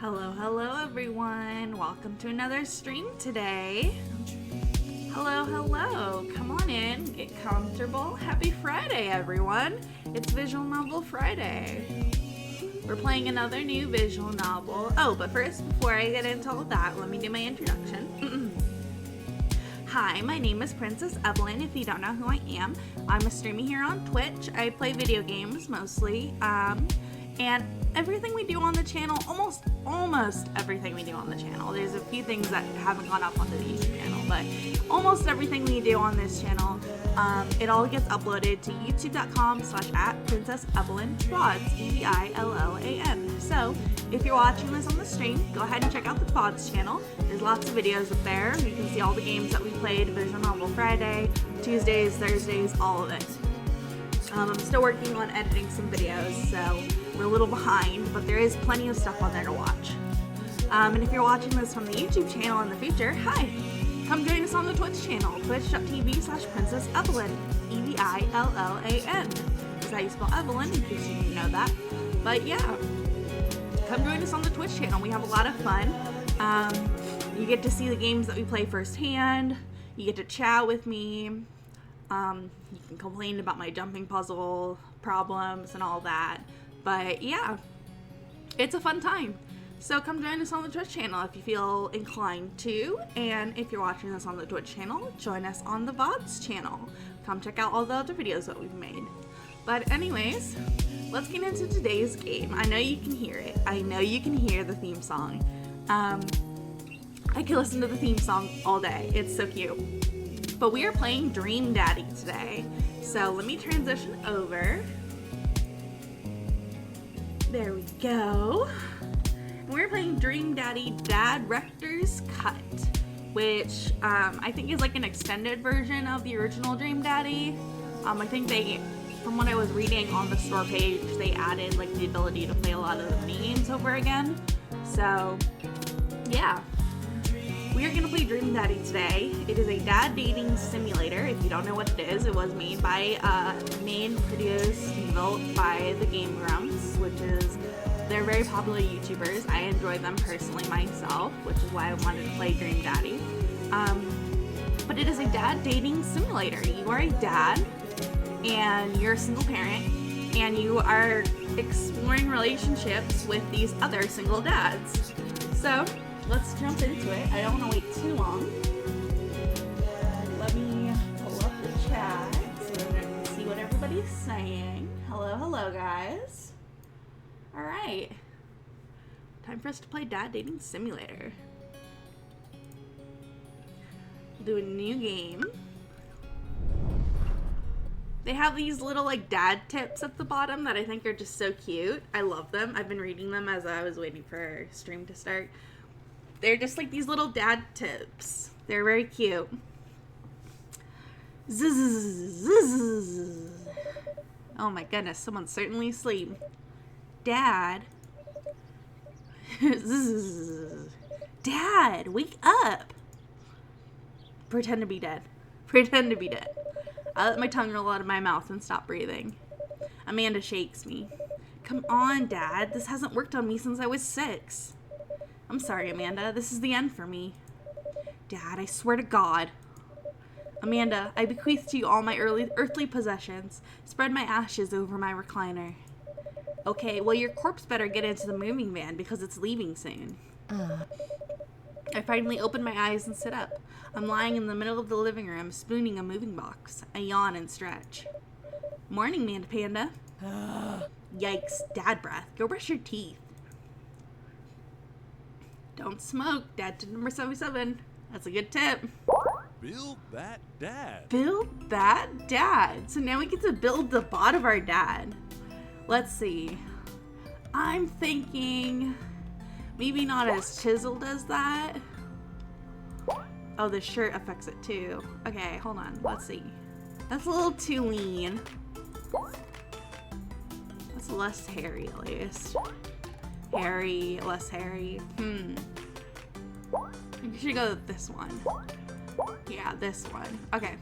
Hello everyone. Welcome to another stream today. Hello. Come on in, get comfortable. Happy Friday, everyone. It's Visual Novel Friday. We're playing another new visual novel. Oh, but first, before I get into all that, let me do my introduction. Hi, my name is Princess Evillan. If you don't know who I am, I'm a streamer here on Twitch. I play video games mostly, and everything we do on the channel, almost everything we do on the channel. There's a few things that haven't gone up onto the YouTube channel, but almost everything we do on this channel, it all gets uploaded to youtube.com/@princessevillan, VODs, EVILLAN. So if you're watching this on the stream, go ahead and check out the VODs channel. There's lots of videos up there. You can see all the games that we played, Visual Novel Friday, Tuesdays, Thursdays, all of it. I'm still working on editing some videos, so we're a little behind, but there is plenty of stuff on there to watch. And if you're watching this from the YouTube channel in the future, hi! Come join us on the Twitch channel, twitch.tv/princessevillan, EVILLAN. That's how you spell Evelyn, in case you didn't know that. But yeah, come join us on the Twitch channel. We have a lot of fun. You get to see the games that we play firsthand. You get to chat with me. You can complain about my jumping puzzle problems and all that. But yeah, it's a fun time. So come join us on the Twitch channel if you feel inclined to. And if you're watching this on the Twitch channel, join us on the VODs channel. Come check out all the other videos that we've made. But anyways, let's get into today's game. I know you can hear it. I know you can hear the theme song. I could listen to the theme song all day. It's so cute. But we are playing Dream Daddy today. So let me transition over. There we go. We're playing Dream Daddy Director's Cut, which I think is like an extended version of the original Dream Daddy. I think from what I was reading on the store page, they added like the ability to play a lot of the games over again. So yeah. We are going to play Dream Daddy today. It is a dad dating simulator. If you don't know what it is, it was made by, produced, and built by the Game Grumps, which is, they're very popular YouTubers. I enjoy them personally myself, which is why I wanted to play Dream Daddy. But it is a dad dating simulator. You are a dad, and you're a single parent, and you are exploring relationships with these other single dads. So let's jump into it. I don't want to wait too long. Let me pull up the chat so that I can see what everybody's saying. Hello guys. Alright. Time for us to play Dad Dating Simulator. We'll do a new game. They have these little like dad tips at the bottom that I think are just so cute. I love them. I've been reading them as I was waiting for our stream to start. They're just like these little dad tips. They're very cute. Zzz. Oh my goodness, someone's certainly asleep. Dad. Dad, wake up. Pretend to be dead. Pretend to be dead. I let my tongue roll out of my mouth and stop breathing. Amanda shakes me. Come on, Dad. This hasn't worked on me since I was 6. I'm sorry, Amanda. This is the end for me. Dad, I swear to God. Amanda, I bequeath to you all my earthly possessions. Spread my ashes over my recliner. Okay, well, your corpse better get into the moving van because it's leaving soon. I finally open my eyes and sit up. I'm lying in the middle of the living room, spooning a moving box. I yawn and stretch. Morning, Manda Panda. Yikes, dad breath. Go brush your teeth. Don't smoke. Dad tip number 77. That's a good tip. Build that dad. Build that dad. So now we get to build the bod of our dad. Let's see. I'm thinking maybe not as chiseled as that. Oh, the shirt affects it too. Okay, hold on. Let's see. That's a little too lean. That's less hairy at least. Hairy, less hairy. You should go with this one. Yeah, this one. Okay.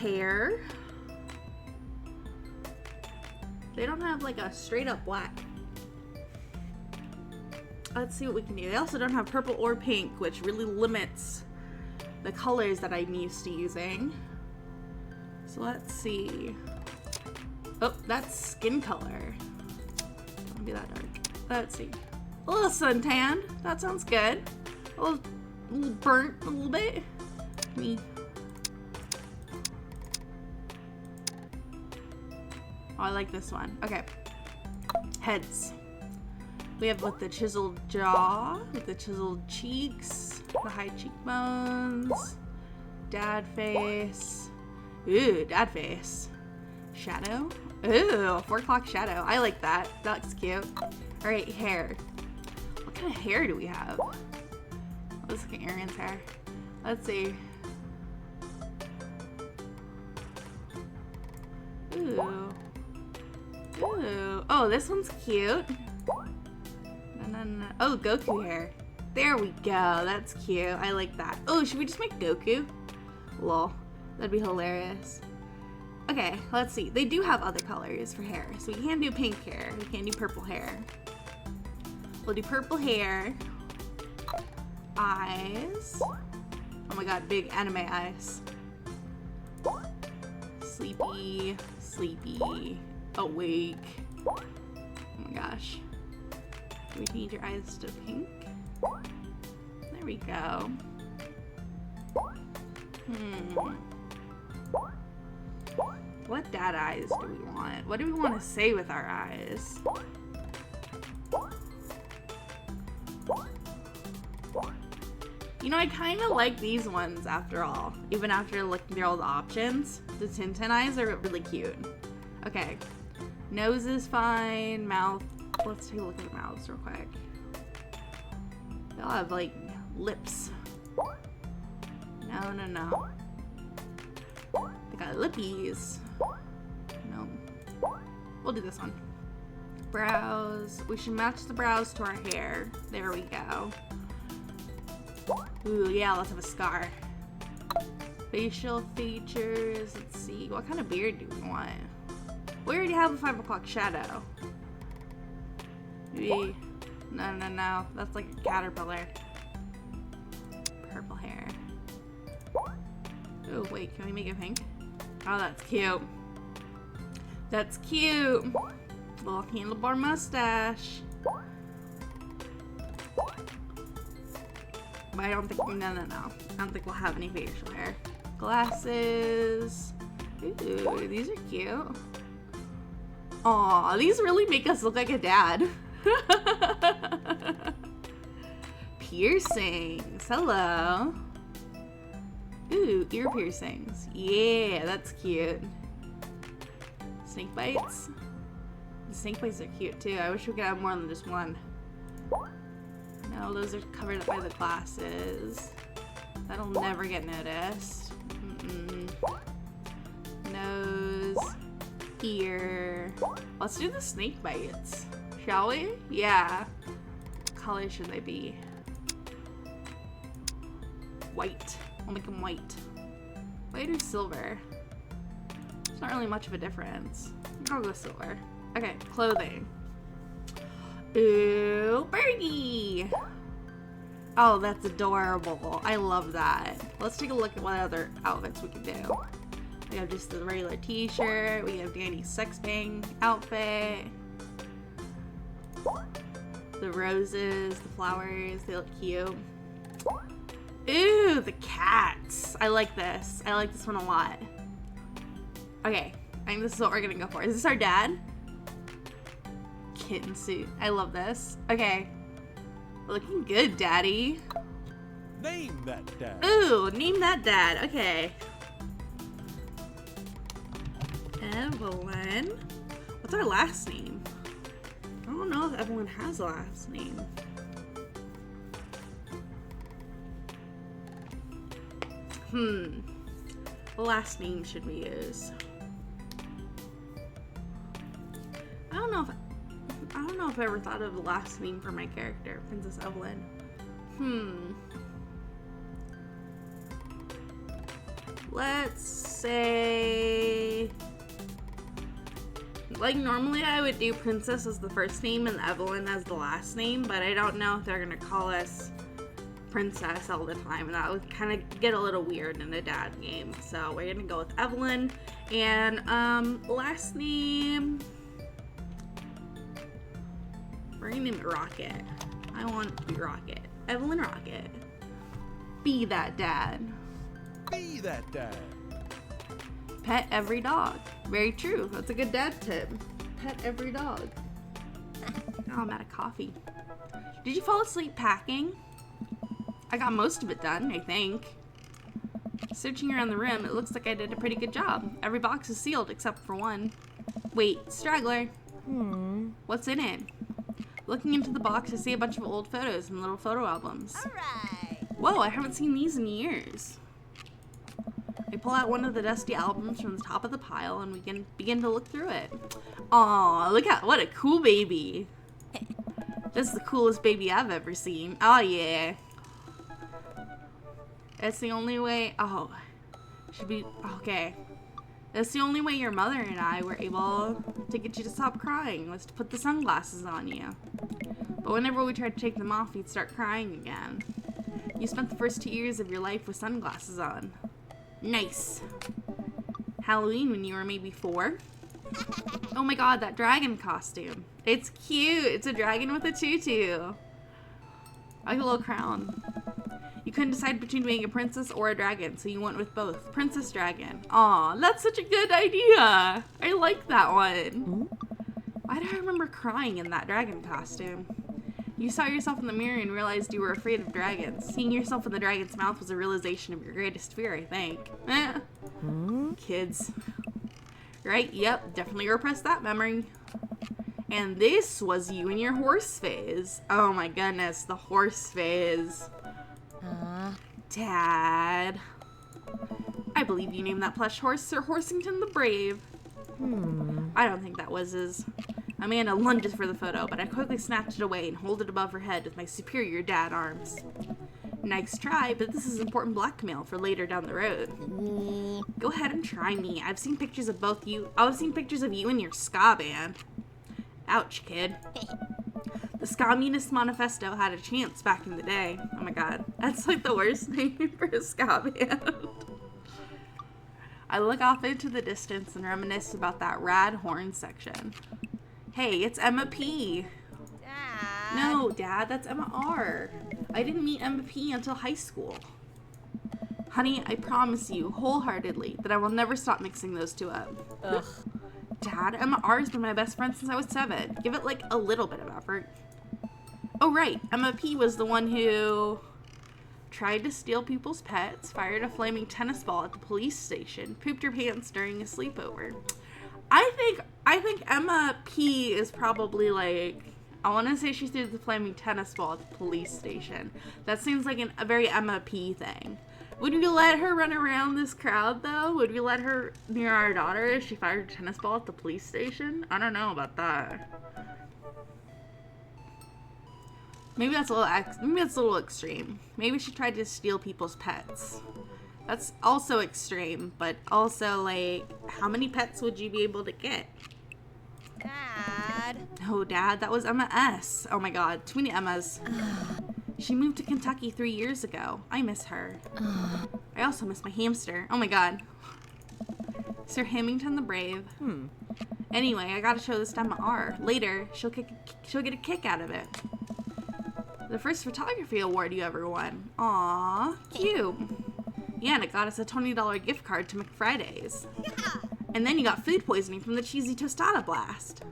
Hair. They don't have like a straight up black. let's see what we can do. They also don't have purple or pink, which really limits the colors that I'm used to using. So let's see. Oh, that's skin color. Don't be that dark. Let's see. A little suntanned. That sounds good. A little burnt a little bit. Me. Oh, I like this one. Okay. Heads. We have with the chiseled jaw, with the chiseled cheeks, the high cheekbones, dad face. Ooh, dad face. Shadow. Ooh, 4 o'clock shadow. I like that. That looks cute. All right, hair. What kind of hair do we have? Let's look at Aaron's hair. Let's see. Ooh. Ooh. Oh, this one's cute. No. Oh, Goku hair. There we go. That's cute. I like that. Oh, should we just make Goku? Lol. That'd be hilarious. Okay, let's see. They do have other colors for hair. So we can do pink hair. We can do purple hair. We'll do purple hair. Eyes. Oh my god, big anime eyes. Sleepy. Sleepy. Awake. Oh my gosh. We change your eyes to pink. There we go. What dad eyes do we want? What do we want to say with our eyes? You know, I kind of like these ones after all. Even after looking through all the options. The Tintin eyes are really cute. Okay. Nose is fine. Mouth. Let's take a look at the mouths real quick. They all have like lips. No. They got lippies. No. We'll do this one. Brows. We should match the brows to our hair. There we go. Ooh, yeah, let's have a scar. Facial features. Let's see. What kind of beard do we want? We already have a 5 o'clock shadow. Maybe. No. That's like a caterpillar. Purple hair. Oh, wait. Can we make it pink? Oh, that's cute. That's cute. Little handlebar mustache. But I don't think, no. I don't think we'll have any facial hair. Glasses. Ooh, these are cute. Aw, these really make us look like a dad. Piercings. Hello. Ooh, ear piercings. Yeah, that's cute. Snake bites. The snake bites are cute too. I wish we could have more than just one. No, those are covered up by the glasses. That'll never get noticed. Nose. Ear. Let's do the snake bites. Shall we? Yeah. What color should they be? White. I'll make them white. White or silver? There's not really much of a difference. I'll go silver. Okay, clothing. Ooh, birdie! Oh, that's adorable. I love that. Let's take a look at what other outfits we can do. We have just the regular t-shirt. We have Danny's sex bang outfit. The roses, the flowers, they look cute. Ooh, the cats. I like this. I like this one a lot. Okay, I think this is what we're gonna go for. Is this our dad? Kitten suit. I love this. Okay. Looking good, Daddy. Name that dad. Ooh, name that dad. Okay. Evelyn. What's our last name? I don't know if Evelyn has a last name. What last name should we use? I don't know if I ever thought of the last name for my character, Princess Evelyn. Let's say Like, normally I would do Princess as the first name and Evelyn as the last name, but I don't know if they're gonna call us Princess all the time, and that would kind of get a little weird in a dad game. So we're gonna go with Evelyn, and last name, we're gonna name it Rocket. I want it to be Rocket. Evelyn Rocket. Be that dad. Be that dad. Pet every dog. Very true. That's a good dad tip. Pet every dog. Oh, I'm out of coffee. Did you fall asleep packing? I got most of it done, I think. Searching around the room, it looks like I did a pretty good job. Every box is sealed except for one. Wait, straggler. What's in it? Looking into the box, I see a bunch of old photos and little photo albums. All right. Whoa, I haven't seen these in years. I pull out one of the dusty albums from the top of the pile and we can begin to look through it. Aw, look at what a cool baby. This is the coolest baby I've ever seen. Oh yeah. That's the only way. Oh, should be okay. That's the only way your mother and I were able to get you to stop crying, was to put the sunglasses on you. But whenever we tried to take them off, you'd start crying again. You spent the first 2 years of your life with sunglasses on. Nice. Halloween when you were maybe 4. Oh my god, that dragon costume. It's cute. It's a dragon with a tutu. I like a little crown. You couldn't decide between being a princess or a dragon, so you went with both. Princess Dragon. Aw, that's such a good idea. I like that one. Why do I remember crying in that dragon costume? You saw yourself in the mirror and realized you were afraid of dragons. Seeing yourself in the dragon's mouth was a realization of your greatest fear, I think. Kids. Right, yep, definitely repressed that memory. And this was you in your horse phase. Oh my goodness, the horse phase. Dad. I believe you named that plush horse Sir Horsington the Brave. I don't think that was his. Amanda lunges for the photo, but I quickly snatched it away and hold it above her head with my superior dad arms. Nice try, but this is important blackmail for later down the road. Go ahead and try me. I've seen pictures of both you. I've seen pictures of you and your ska band. Ouch, kid. The Communist Manifesto had a chance back in the day. Oh my god. That's like the worst name for a ska band. I look off into the distance and reminisce about that rad horn section. Hey, it's Emma P. Dad. No, Dad, that's Emma R. I didn't meet Emma P until high school. Honey, I promise you wholeheartedly that I will never stop mixing those two up. Ugh. Dad, Emma R has been my best friend since I was 7. Give it like a little bit of effort. Oh right, Emma P was the one who tried to steal people's pets, fired a flaming tennis ball at the police station, pooped her pants during a sleepover. I think Emma P is probably like, I want to say she threw the flaming tennis ball at the police station. That seems like a very Emma P thing. Would we let her run around this crowd, though? Would we let her near our daughter if she fired a tennis ball at the police station? I don't know about that. Maybe that's a little extreme. Maybe she tried to steal people's pets. That's also extreme, but also, like, how many pets would you be able to get? Dad. Oh, Dad, that was Emma S. Oh my god, too many Emmas. She moved to Kentucky 3 years ago. I miss her. I also miss my hamster. Oh my god. Sir Hamilton the Brave. Anyway, I gotta show this to Emma R. Later, she'll get a kick out of it. The first photography award you ever won. Aww, cute. Yeah, and it got us a $20 gift card to McFriday's. And then you got food poisoning from the cheesy tostada blast.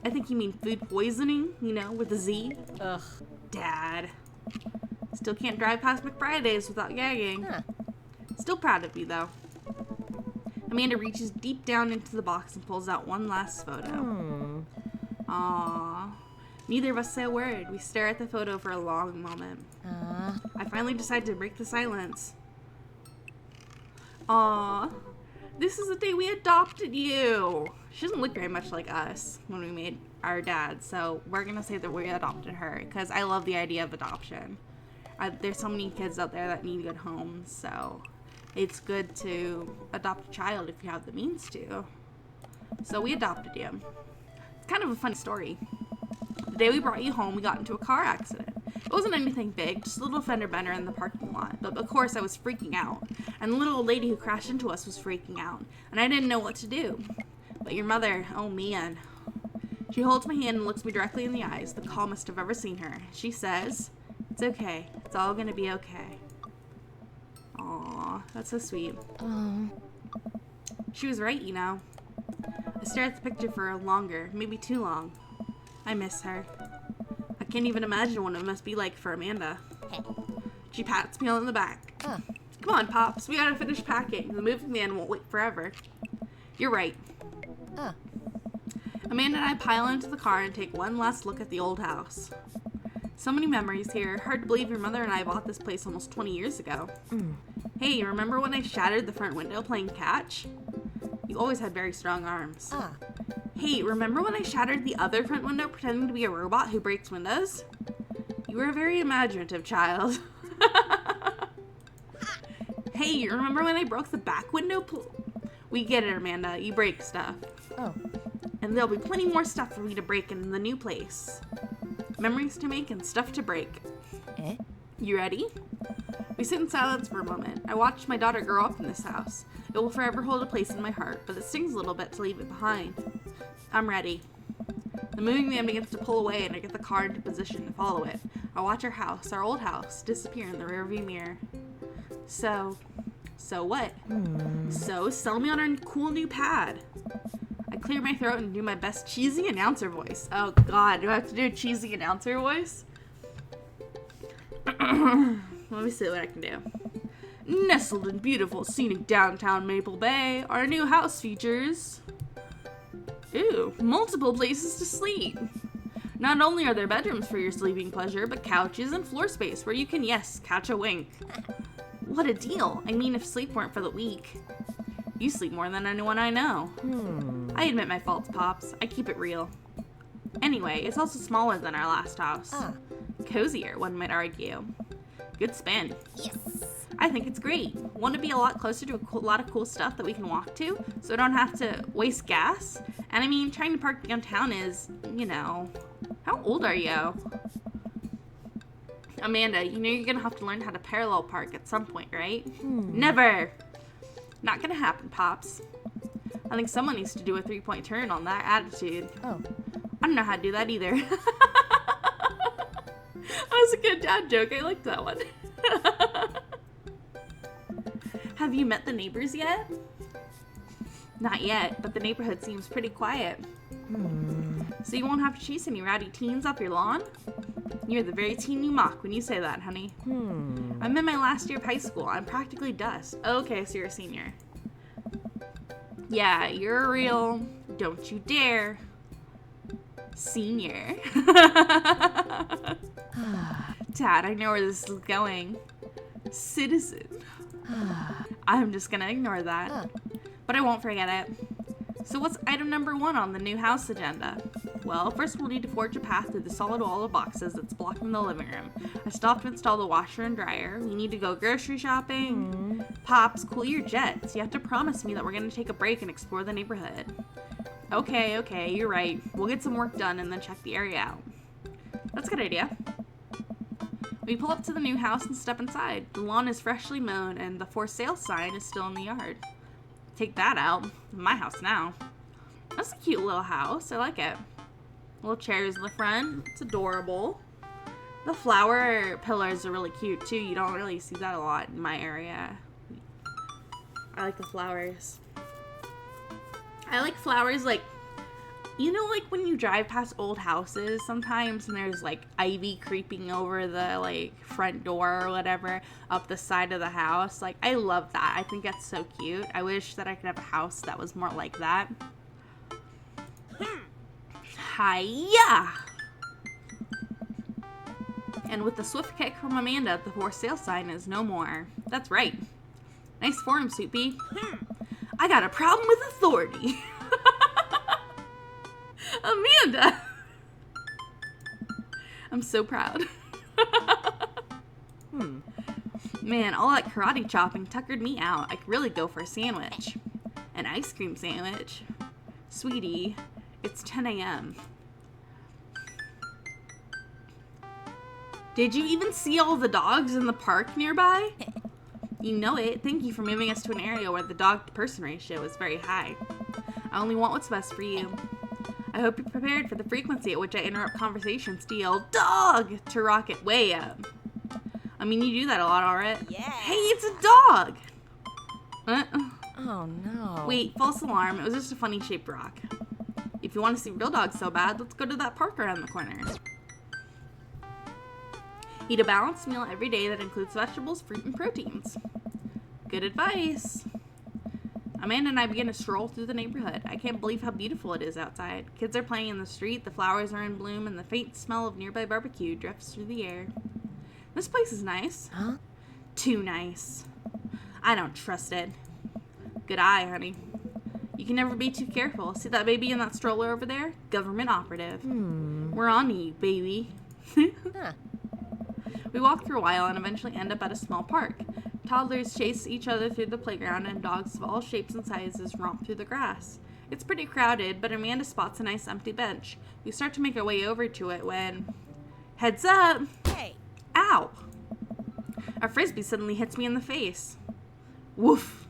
I think you mean food poisoning, you know, with a Z. Ugh. Dad. Still can't drive past McFriday's without gagging. Still proud of you, though. Amanda reaches deep down into the box and pulls out one last photo. Aww. Neither of us say a word. We stare at the photo for a long moment. I finally decide to break the silence. Aww. This is the day we adopted you. She doesn't look very much like us when we made our dad, so we're gonna say that we adopted her because I love the idea of adoption. There's so many kids out there that need good homes, so it's good to adopt a child if you have the means to. So we adopted you. It's kind of a funny story. The day we brought you home, we got into a car accident. It wasn't anything big, just a little fender bender in the parking lot. But of course I was freaking out. And the little old lady who crashed into us was freaking out. And I didn't know what to do. But your mother, oh man. She holds my hand and looks me directly in the eyes, the calmest I've ever seen her. She says, "It's okay. It's all gonna be okay." Aw, that's so sweet. Oh. She was right, you know. I stared at the picture for longer, maybe too long. I miss her. I can't even imagine what it must be like for Amanda. She pats me on the back. Come on, Pops, we gotta finish packing. The moving van won't wait forever. You're right. Amanda and I pile into the car and take one last look at the old house. So many memories here. Hard to believe your mother and I bought this place almost 20 years ago. Hey, remember when I shattered the front window playing catch? You always had very strong arms. Hey, remember when I shattered the other front window pretending to be a robot who breaks windows? You were a very imaginative child. Hey, remember when I broke the back window? We get it, Amanda. You break stuff. And there'll be plenty more stuff for me to break in the new place. Memories to make and stuff to break. You ready? We sit in silence for a moment. I watched my daughter grow up in this house. It will forever hold a place in my heart, but it stings a little bit to leave it behind. I'm ready. The moving van begins to pull away and I get the car into position to follow it. I watch our house, our old house, disappear in the rearview mirror. So what? So sell me on our cool new pad. I clear my throat and do my best cheesy announcer voice. Oh God, do I have to do a cheesy announcer voice? Let me see what I can do. Nestled in beautiful, scenic downtown Maple Bay, our new house features... multiple places to sleep. Not only are there bedrooms for your sleeping pleasure, but couches and floor space where you can, yes, catch a wink. What a deal. I mean, if sleep weren't for the weak. You sleep more than anyone I know. I admit my faults, Pops. I keep it real. Anyway, it's also smaller than our last house. Cozier, one might argue. Good spin. Yes. I think it's great. Want to be a lot closer to a lot of cool stuff that we can walk to, so I don't have to waste gas. And I mean, trying to park downtown is, you know... How old are you? Amanda, you know you're gonna have to learn how to parallel park at some point, right? Never! Not gonna happen, Pops. I think someone needs to do a 3-point turn on that attitude. I don't know how to do that either. That was a good dad joke. I liked that one. Have you met the neighbors yet? Not yet, but the neighborhood seems pretty quiet. So you won't have to chase any rowdy teens up your lawn? You're the very teen you mock when you say that, honey. I'm in my last year of high school. I'm practically dust. Okay, so you're a senior. Yeah, you're a real, don't you dare, senior. Dad, I know where this is going. Citizen. I'm just gonna ignore that. But I won't forget it. So what's item number 1 on the new house agenda? Well, first we'll need to forge a path through the solid wall of boxes that's blocking the living room. I stopped to install the washer and dryer. We need to go grocery shopping. Pops, cool your jets. You have to promise me that we're gonna take a break and explore the neighborhood. Okay, you're right. We'll get some work done and then check the area out. That's a good idea. We pull up to the new house and step inside. The lawn is freshly mown and the for sale sign is still in the yard. Take that out. My house now. That's a cute little house. I like it. Little chairs in the front. It's adorable. The flower pillars are really cute too. You don't really see that a lot in my area. I like the flowers. I like flowers like, you know, like when you drive past old houses sometimes and there's like ivy creeping over the like front door or whatever up the side of the house. Like, I love that. I think that's so cute. I wish that I could have a house that was more like that. Hiya! And with the swift kick from Amanda, the for sale sign is no more. That's right. Nice form, Soupy. I got a problem with authority. Amanda! I'm so proud. Man, all that karate chopping tuckered me out. I could really go for a sandwich. An ice cream sandwich. Sweetie, it's 10 a.m. Did you even see all the dogs in the park nearby? You know it. Thank you for moving us to an area where the dog-to-person ratio is very high. I only want what's best for you. I hope you're prepared for the frequency at which I interrupt conversations to yell, "Dog!" to rocket way up. I mean, you do that a lot already. Yeah. Hey, it's a dog! Oh no. Wait, false alarm. It was just a funny-shaped rock. If you want to see real dogs so bad, let's go to that park around the corner. Eat a balanced meal every day that includes vegetables, fruit, and proteins. Good advice. Amanda and I begin to stroll through the neighborhood. I can't believe how beautiful it is outside. Kids are playing in the street, the flowers are in bloom, and the faint smell of nearby barbecue drifts through the air. This place is nice. Huh? Too nice. I don't trust it. Good eye, honey. You can never be too careful. See that baby in that stroller over there? Government operative. We're on to you, baby. Huh. We walk for a while and eventually end up at a small park. Toddlers chase each other through the playground and dogs of all shapes and sizes romp through the grass. It's pretty crowded, but Amanda spots a nice empty bench. We start to make our way over to it when... Heads up! Hey. Ow! A frisbee suddenly hits me in the face. Woof!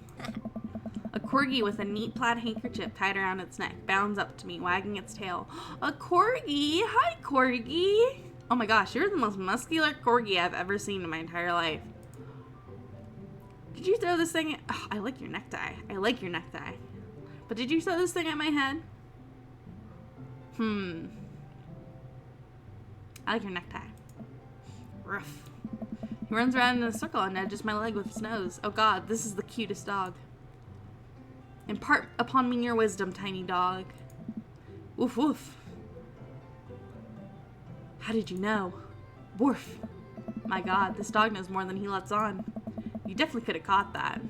A corgi with a neat plaid handkerchief tied around its neck bounds up to me, wagging its tail. A corgi! Hi, corgi! Oh my gosh, you're the most muscular corgi I've ever seen in my entire life. Did you throw this thing at... Oh, I like your necktie. I like your necktie. But did you throw this thing at my head? I like your necktie. Rough. He runs around in a circle and nudges my leg with his nose. Oh god, this is the cutest dog. Impart upon me your wisdom, tiny dog. Woof woof. How did you know? Woof. My god, this dog knows more than he lets on. You definitely could have caught that.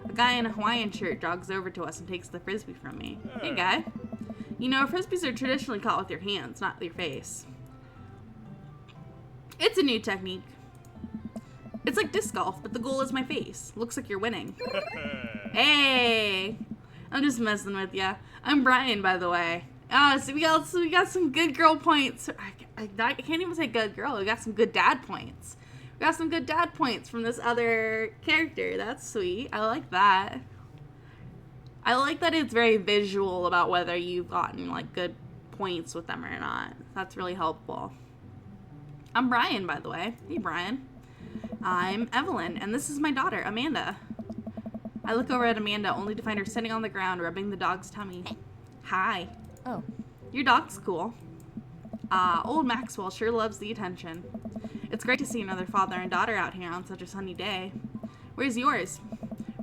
A guy in a Hawaiian shirt jogs over to us and takes the frisbee from me. Hey guy. You know, frisbees are traditionally caught with your hands, not your face. It's a new technique. It's like disc golf, but the goal is my face. Looks like you're winning. Hey! I'm just messing with ya. I'm Brian, by the way. So we got some good girl points. I can't even say good girl. We got some good dad points. We got some good dad points from this other character. That's sweet. I like that. I like that it's very visual about whether you've gotten like good points with them or not. That's really helpful. I'm Brian, by the way. Hey, Brian. I'm Evelyn, and this is my daughter, Amanda. I look over at Amanda only to find her sitting on the ground rubbing the dog's tummy. Hi. Oh. Your dog's cool. Old Maxwell sure loves the attention. It's great to see another father and daughter out here on such a sunny day. Where's yours?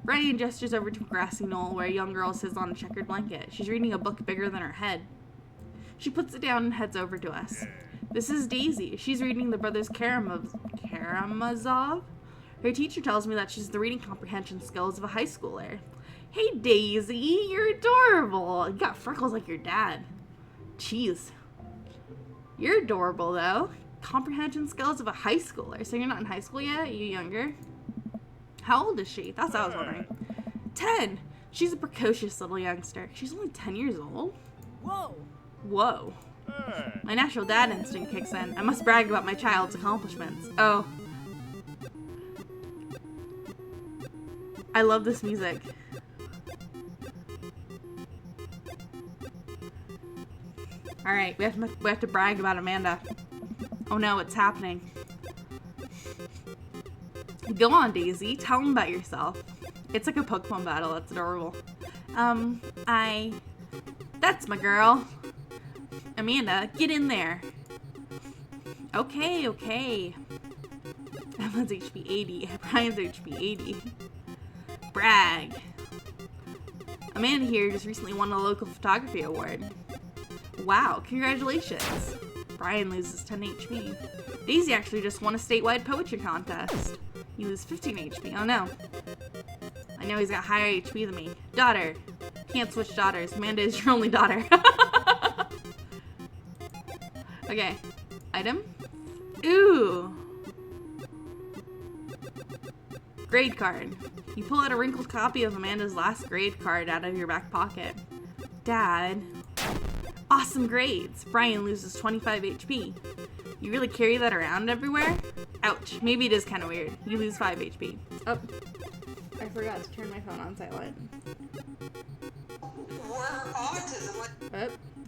Brian gestures over to a grassy knoll where a young girl sits on a checkered blanket. She's reading a book bigger than her head. She puts it down and heads over to us. This is Daisy. She's reading the Brothers Karamazov. Her teacher tells me that she's the reading comprehension skills of a high schooler. Hey, Daisy, you're adorable. You got freckles like your dad. Jeez. You're adorable, though. Comprehension skills of a high schooler. So you're not in high school yet? Are you younger? How old is she? That's what I was wondering. 10. She's a precocious little youngster. She's only 10 years old? Whoa. Whoa. My natural dad instinct kicks in. I must brag about my child's accomplishments. Oh. I love this music. Alright, we have to brag about Amanda. Oh no, it's happening. Go on, Daisy. Tell them about yourself. It's like a Pokemon battle. That's adorable. That's my girl. Amanda, get in there. Okay. Evelyn's HP 80. Brian's HP 80. Brag. Amanda here just recently won a local photography award. Wow, congratulations. Brian loses 10 HP. Daisy actually just won a statewide poetry contest. You lose 15 HP. Oh no. I know he's got higher HP than me. Daughter. Can't switch daughters. Amanda is your only daughter. Okay. Item. Ooh. Grade card. You pull out a wrinkled copy of Amanda's last grade card out of your back pocket. Dad, Awesome grades. Brian loses 25 HP. You really carry that around everywhere? Ouch. Maybe it is kind of weird. You lose 5 HP. Oh. I forgot to turn my phone on silent. Oh,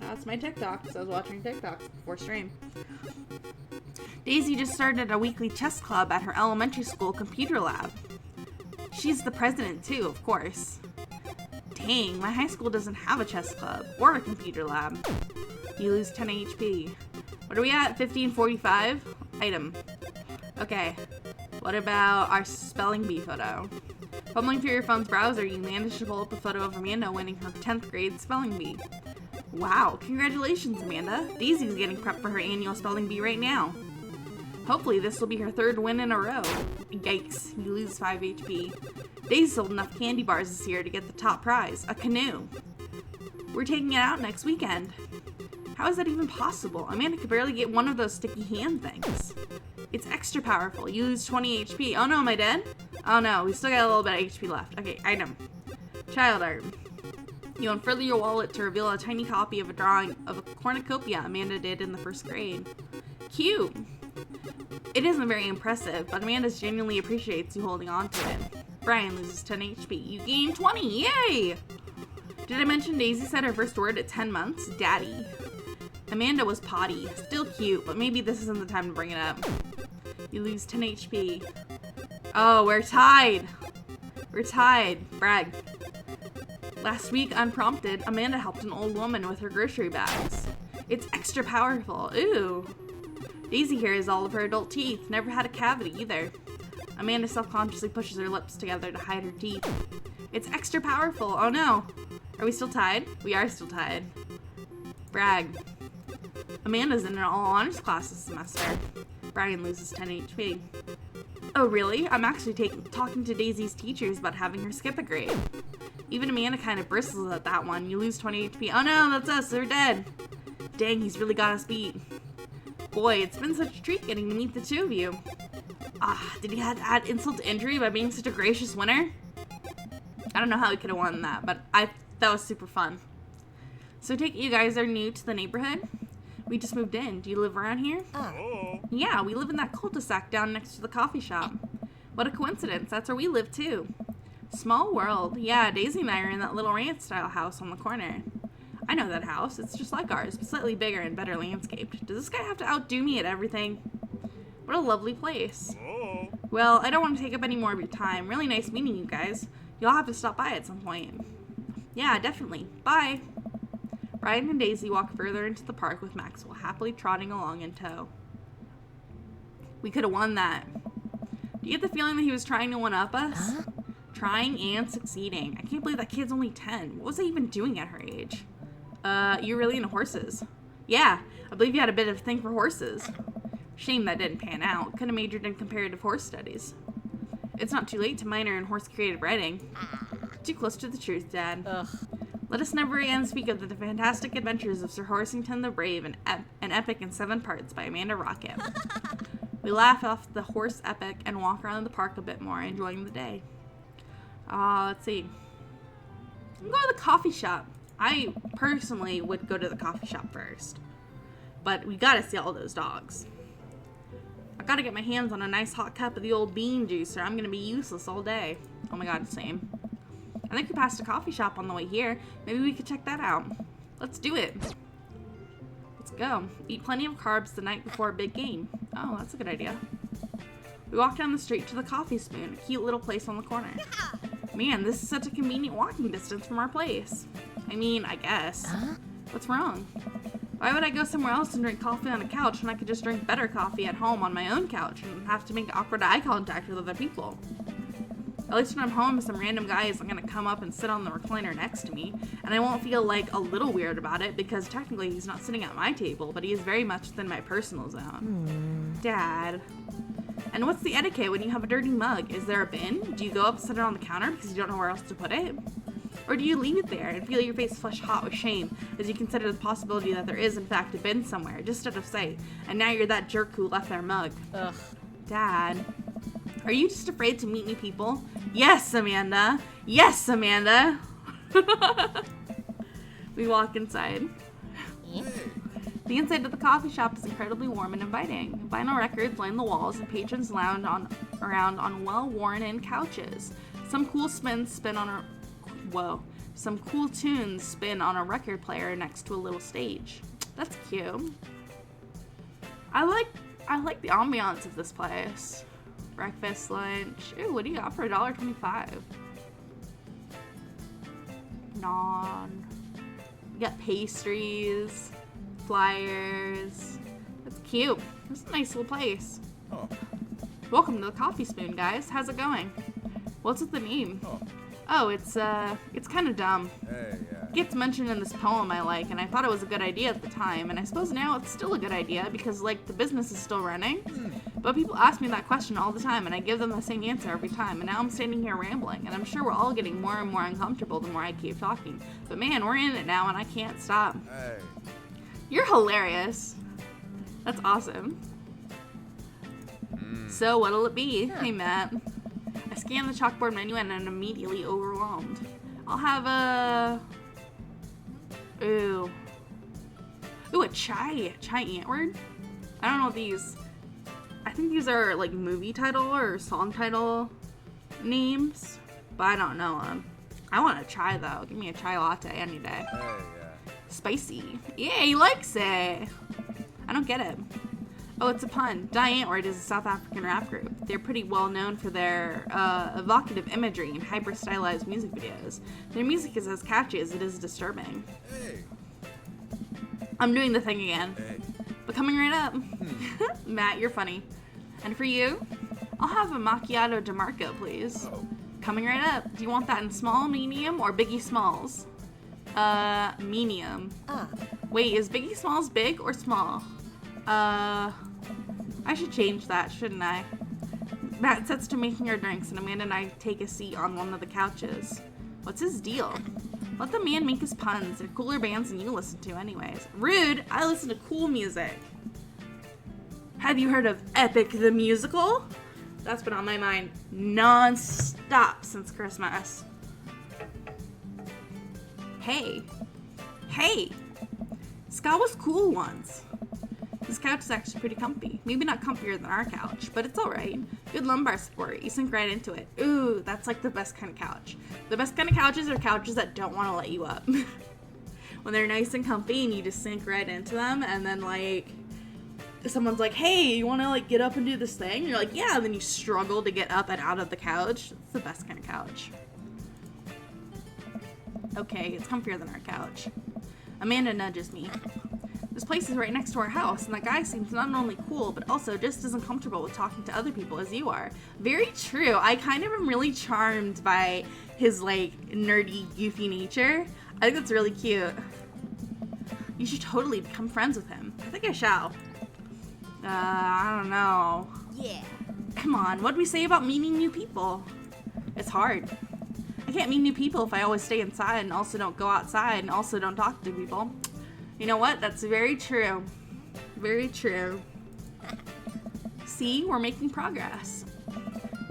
that's my TikTok, because I was watching TikTok before stream. Daisy just started a weekly chess club at her elementary school computer lab. She's the president too, of course. Dang, my high school doesn't have a chess club or a computer lab. You lose 10 HP. What are we at? 1545? Item. Okay. What about our spelling bee photo? Fumbling through your phone's browser, you managed to pull up a photo of Amanda winning her 10th grade spelling bee. Wow, congratulations, Amanda. Daisy's getting prepped for her annual spelling bee right now. Hopefully this will be her 3rd win in a row. Yikes, you lose 5 HP. Daisy sold enough candy bars this year to get the top prize, a canoe. We're taking it out next weekend. How is that even possible? Amanda could barely get one of those sticky hand things. It's extra powerful. You lose 20 HP. Oh no, am I dead? Oh no, we still got a little bit of HP left. Okay, item. Child art. You unfurl your wallet to reveal a tiny copy of a drawing of a cornucopia Amanda did in the 1st grade. Cute. It isn't very impressive, but Amanda genuinely appreciates you holding on to it. Brian loses 10 HP. You gain 20. Yay! Did I mention Daisy said her first word at 10 months? Daddy. Amanda was potty. Still cute, but maybe this isn't the time to bring it up. You lose 10 HP. Oh, we're tied. We're tied. Brag. Last week, unprompted, Amanda helped an old woman with her grocery bags. It's extra powerful. Ooh. Daisy here has all of her adult teeth. Never had a cavity either. Amanda self-consciously pushes her lips together to hide her teeth. It's extra powerful. Oh no. Are we still tied? We are still tied. Brag. Amanda's in an all-honors class this semester. Brian loses 10 HP. Oh really? I'm actually talking to Daisy's teachers about having her skip a grade. Even Amanda kind of bristles at that one. You lose 20 HP. Oh no, that's us. We're dead. Dang, he's really got us beat. Boy, it's been such a treat getting to meet the two of you. Did he have to add insult to injury by being such a gracious winner? I don't know how he could have won that, but that was super fun. So I take it you guys are new to the neighborhood? We just moved in. Do you live around here? Yeah, we live in that cul-de-sac down next to the coffee shop. What a coincidence. That's where we live too. Small world. Yeah, Daisy and I are in that little ranch-style house on the corner. I know that house. It's just like ours, but slightly bigger and better landscaped. Does this guy have to outdo me at everything? What a lovely place. Well, I don't want to take up any more of your time. Really nice meeting you guys. You'll have to stop by at some point. Yeah, definitely. Bye. Brian and Daisy walk further into the park with Maxwell happily trotting along in tow. We could have won that. Do you get the feeling that he was trying to one-up us? Huh? Trying and succeeding. I can't believe that kid's only 10. What was I even doing at her age? You're really into horses. Yeah, I believe you had a bit of a thing for horses. Shame that didn't pan out. Could have majored in comparative horse studies. It's not too late to minor in horse creative writing. Too close to the truth, Dad. Ugh. Let us never again speak of the fantastic adventures of Sir Horsington the Brave, an epic in 7 parts by Amanda Rocket. We laugh off the horse epic and walk around the park a bit more, enjoying the day. Let's see. I'm going to the coffee shop. I personally would go to the coffee shop first. But we gotta see all those dogs. I gotta get my hands on a nice hot cup of the old bean juice or I'm gonna be useless all day. Oh my god, same. I think we passed a coffee shop on the way here. Maybe we could check that out. Let's do it. Let's go. Eat plenty of carbs the night before a big game. Oh, that's a good idea. We walk down the street to the Coffee Spoon, a cute little place on the corner. Man, this is such a convenient walking distance from our place. I mean, I guess. Huh? What's wrong? Why would I go somewhere else and drink coffee on a couch when I could just drink better coffee at home on my own couch and have to make awkward eye contact with other people? At least when I'm home, some random guy isn't going to come up and sit on the recliner next to me, and I won't feel like a little weird about it because technically he's not sitting at my table, but he is very much within my personal zone. Dad. And what's the etiquette when you have a dirty mug? Is there a bin? Do you go up and set it on the counter because you don't know where else to put it? Or do you leave it there and feel your face flush hot with shame as you consider the possibility that there is in fact a bin somewhere, just out of sight, and now you're that jerk who left their mug? Ugh. Dad. Are you just afraid to meet new people? Yes, Amanda. Yes, Amanda. We walk inside. Hey, The inside of the coffee shop is incredibly warm and inviting. Vinyl records line the walls, and patrons lounge around on well-worn-in couches. Some cool tunes spin on a record player next to a little stage. That's cute. I like the ambiance of this place. Breakfast, lunch. Ooh, what do you got for $1.25? Non. You got pastries, flyers. That's cute. This is a nice little place. Oh. Welcome to the Coffee Spoon, guys. How's it going? What's with the name? Oh, it's kind of dumb. Hey, yeah. It gets mentioned in this poem I like, and I thought it was a good idea at the time, and I suppose now it's still a good idea because, like, the business is still running. But people ask me that question all the time, and I give them the same answer every time, and now I'm standing here rambling, and I'm sure we're all getting more and more uncomfortable the more I keep talking. But man, we're in it now, and I can't stop. Hey. You're hilarious. That's awesome. So what'll it be? Hey, Matt. I scan the chalkboard menu and I'm immediately overwhelmed. I'll have a... Ooh, a chai antword? I don't know these. I think these are like movie title or song title names, but I don't know them. I want a chai though. Give me a chai latte any day. Hey, yeah. Spicy. Yeah, he likes it. I don't get it. Oh, it's a pun. Die Antwoord is a South African rap group. They're pretty well known for their evocative imagery and hyper-stylized music videos. Their music is as catchy as it is disturbing. Hey. I'm doing the thing again. Hey. But coming right up. Matt, you're funny. And for you, I'll have a macchiato DeMarco, please. Oh. Coming right up. Do you want that in small, medium, or Biggie Smalls? Medium. Wait, is Biggie Smalls big or small? I should change that, shouldn't I? Matt sets to making our drinks, and Amanda and I take a seat on one of the couches. What's his deal? Let the man make his puns. They're cooler bands than you listen to anyways. Rude! I listen to cool music. Have you heard of Epic the Musical? That's been on my mind non-stop since Christmas. Hey. Scott was cool once. This couch is actually pretty comfy. Maybe not comfier than our couch, but it's alright. Good lumbar support. You sink right into it. Ooh, that's like the best kind of couch. The best kind of couches are couches that don't want to let you up. When they're nice and comfy and you just sink right into them, and then like someone's like, hey, you want to like get up and do this thing? And you're like, yeah, and then you struggle to get up and out of the couch. It's the best kind of couch. Okay, it's comfier than our couch. Amanda nudges me. This place is right next to our house, and that guy seems not only cool, but also just as uncomfortable with talking to other people as you are. Very true. I kind of am really charmed by his, like, nerdy, goofy nature. I think that's really cute. You should totally become friends with him. I think I shall. I don't know. Yeah. Come on, what do we say about meeting new people? It's hard. I can't meet new people if I always stay inside and also don't go outside and also don't talk to people. You know what? That's very true. Very true. See, we're making progress.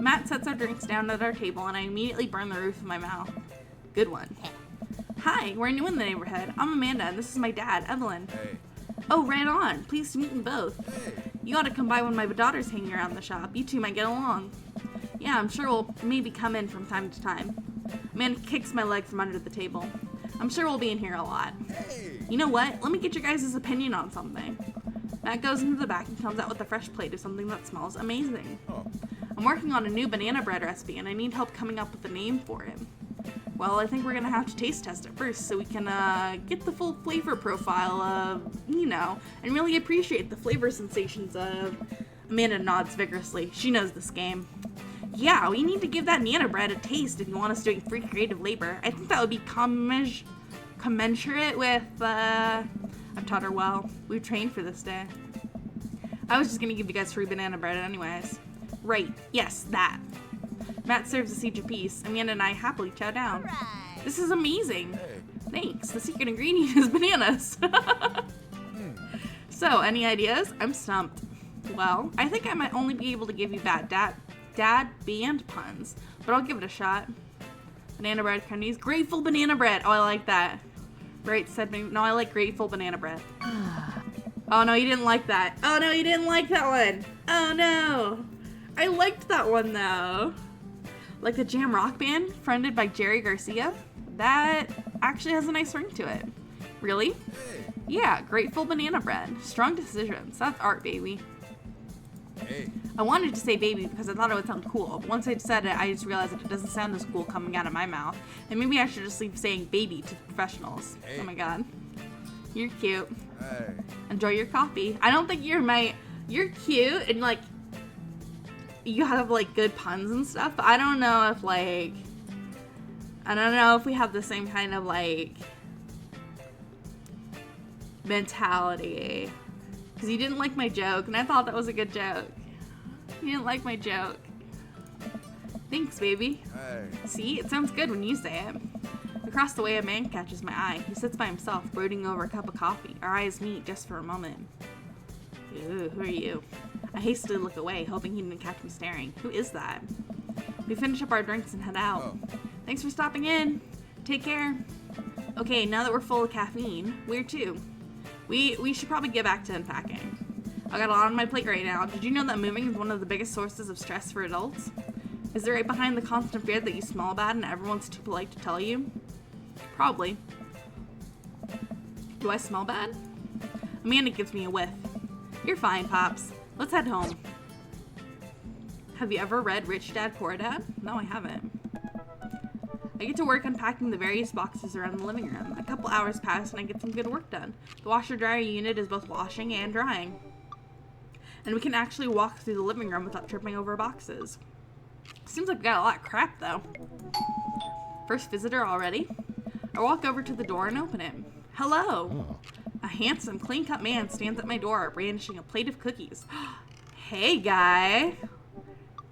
Matt sets our drinks down at our table and I immediately burn the roof of my mouth. Good one. Hi, we're new in the neighborhood. I'm Amanda and this is my dad, Evillan. Hey. Oh, right on. Pleased to meet you both. Hey. You ought to come by when my daughter's hanging around the shop. You two might get along. Yeah, I'm sure we'll maybe come in from time to time. Amanda kicks my leg from under the table. I'm sure we'll be in here a lot. Hey. You know what? Let me get your guys' opinion on something. Matt goes into the back and comes out with a fresh plate of something that smells amazing. Oh. I'm working on a new banana bread recipe and I need help coming up with a name for it. Well, I think we're gonna have to taste test it first so we can get the full flavor profile of, you know, and really appreciate the flavor sensations of... Amanda nods vigorously. She knows this game. Yeah, we need to give that Nana bread a taste if you want us doing free creative labor. I think that would be commensurate with, I've taught her well. We've trained for this day. I was just gonna give you guys free banana bread anyways. Right, yes, that. Matt serves us each a piece. Amanda and I happily chow down. Right. This is amazing. Hey. Thanks, the secret ingredient is bananas. So, any ideas? I'm stumped. Well, I think I might only be able to give you dad band puns, but I'll give it a shot. Banana bread candies. Grateful banana bread. Oh, I like that. Right, said me. No, I like grateful banana bread. Oh no, you didn't like that. Oh no, you didn't like that one. Oh no. I liked that one though. Like the jam rock band, fronted by Jerry Garcia. That actually has a nice ring to it. Really? Hey. Yeah, Grateful Banana Bread. Strong decisions. That's art, baby. Hey. I wanted to say baby because I thought it would sound cool, but once I said it, I just realized that it doesn't sound as cool coming out of my mouth. And maybe I should just leave saying baby to the professionals. Hey. Oh my god. You're cute. Hey. Enjoy your coffee. I don't think you're cute and like, you have like good puns and stuff, but I don't know if like, I don't know if we have the same kind of like mentality. Because you didn't like my joke, and I thought that was a good joke. You didn't like my joke. Thanks, baby. Hey. See, it sounds good when you say it. Across the way, a man catches my eye. He sits by himself, brooding over a cup of coffee. Our eyes meet just for a moment. Ooh, who are you? I hastily look away, hoping he didn't catch me staring. Who is that? We finish up our drinks and head out. Oh. Thanks for stopping in. Take care. Okay, now that we're full of caffeine, we're too. We should probably get back to unpacking. I got a lot on my plate right now. Did you know that moving is one of the biggest sources of stress for adults? Is it right behind the constant fear that you smell bad and everyone's too polite to tell you? Probably. Do I smell bad? Amanda gives me a whiff. You're fine, Pops. Let's head home. Have you ever read Rich Dad, Poor Dad? No, I haven't. I get to work unpacking the various boxes around the living room. A couple hours pass and I get some good work done. The washer-dryer unit is both washing and drying. And we can actually walk through the living room without tripping over boxes. Seems like we got a lot of crap though. First visitor already? I walk over to the door and open it. Hello! Oh. A handsome, clean-cut man stands at my door, brandishing a plate of cookies. Hey, guy!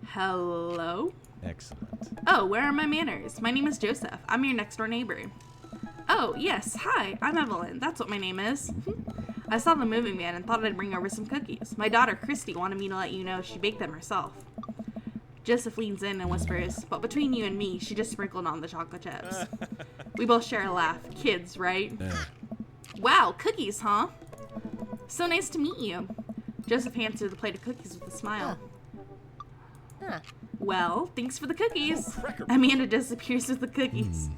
Hello? Excellent. Oh, where are my manners? My name is Joseph. I'm your next-door neighbor. Oh, yes, hi, I'm Evelyn. That's what my name is. I saw the moving van and thought I'd bring over some cookies. My daughter, Christy, wanted me to let you know she baked them herself. Joseph leans in and whispers, but between you and me, she just sprinkled on the chocolate chips. We both share a laugh. Kids, right? Wow, cookies, huh? So nice to meet you. Joseph hands her the plate of cookies with a smile. Well, thanks for the cookies. Amanda disappears with the cookies.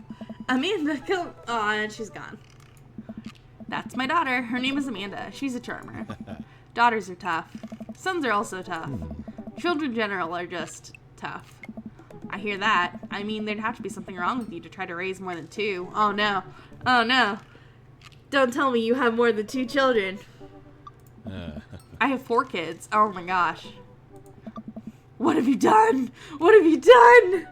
Amanda, come on, she's gone. That's my daughter. Her name is Amanda. She's a charmer. Daughters are tough. Sons are also tough. Children in general are just tough. I hear that. I mean, there'd have to be something wrong with you to try to raise more than two. Oh no. Oh no. Don't tell me you have more than 2 children. I have 4 kids. Oh my gosh. What have you done? What have you done?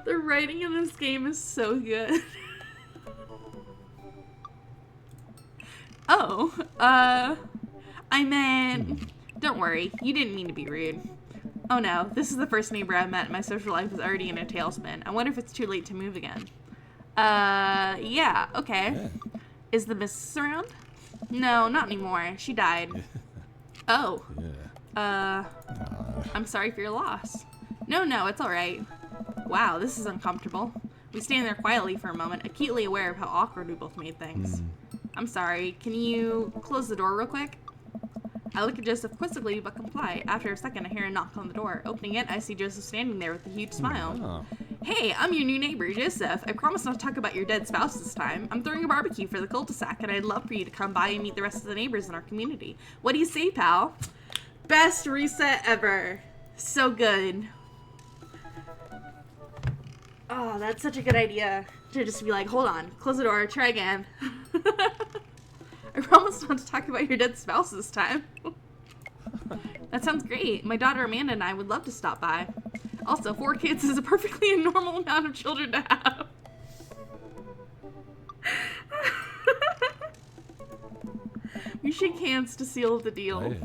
The writing in this game is so good. Oh, I meant, don't worry, you didn't mean to be rude. Oh no, this is the first neighbor I've met and my social life is already in a tailspin. I wonder if it's too late to move again. Yeah, okay. Yeah. Is the missus around? No, not anymore. She died. Oh. Yeah. I'm sorry for your loss. No, it's alright. Wow, this is uncomfortable. We stand there quietly for a moment, acutely aware of how awkward we both made things. I'm sorry, can you close the door real quick? I look at Joseph quizzically, but comply. After a second, I hear a knock on the door. Opening it, I see Joseph standing there with a huge smile. Oh. Hey, I'm your new neighbor, Joseph. I promise not to talk about your dead spouse this time. I'm throwing a barbecue for the cul-de-sac, and I'd love for you to come by and meet the rest of the neighbors in our community. What do you say, pal? Best reset ever. So good. Oh, that's such a good idea. To just be like, hold on, close the door, try again. I promise not to talk about your dead spouse this time. That sounds great. My daughter Amanda and I would love to stop by. Also, 4 kids is a perfectly normal amount of children to have. We shake hands to seal the deal. Hey.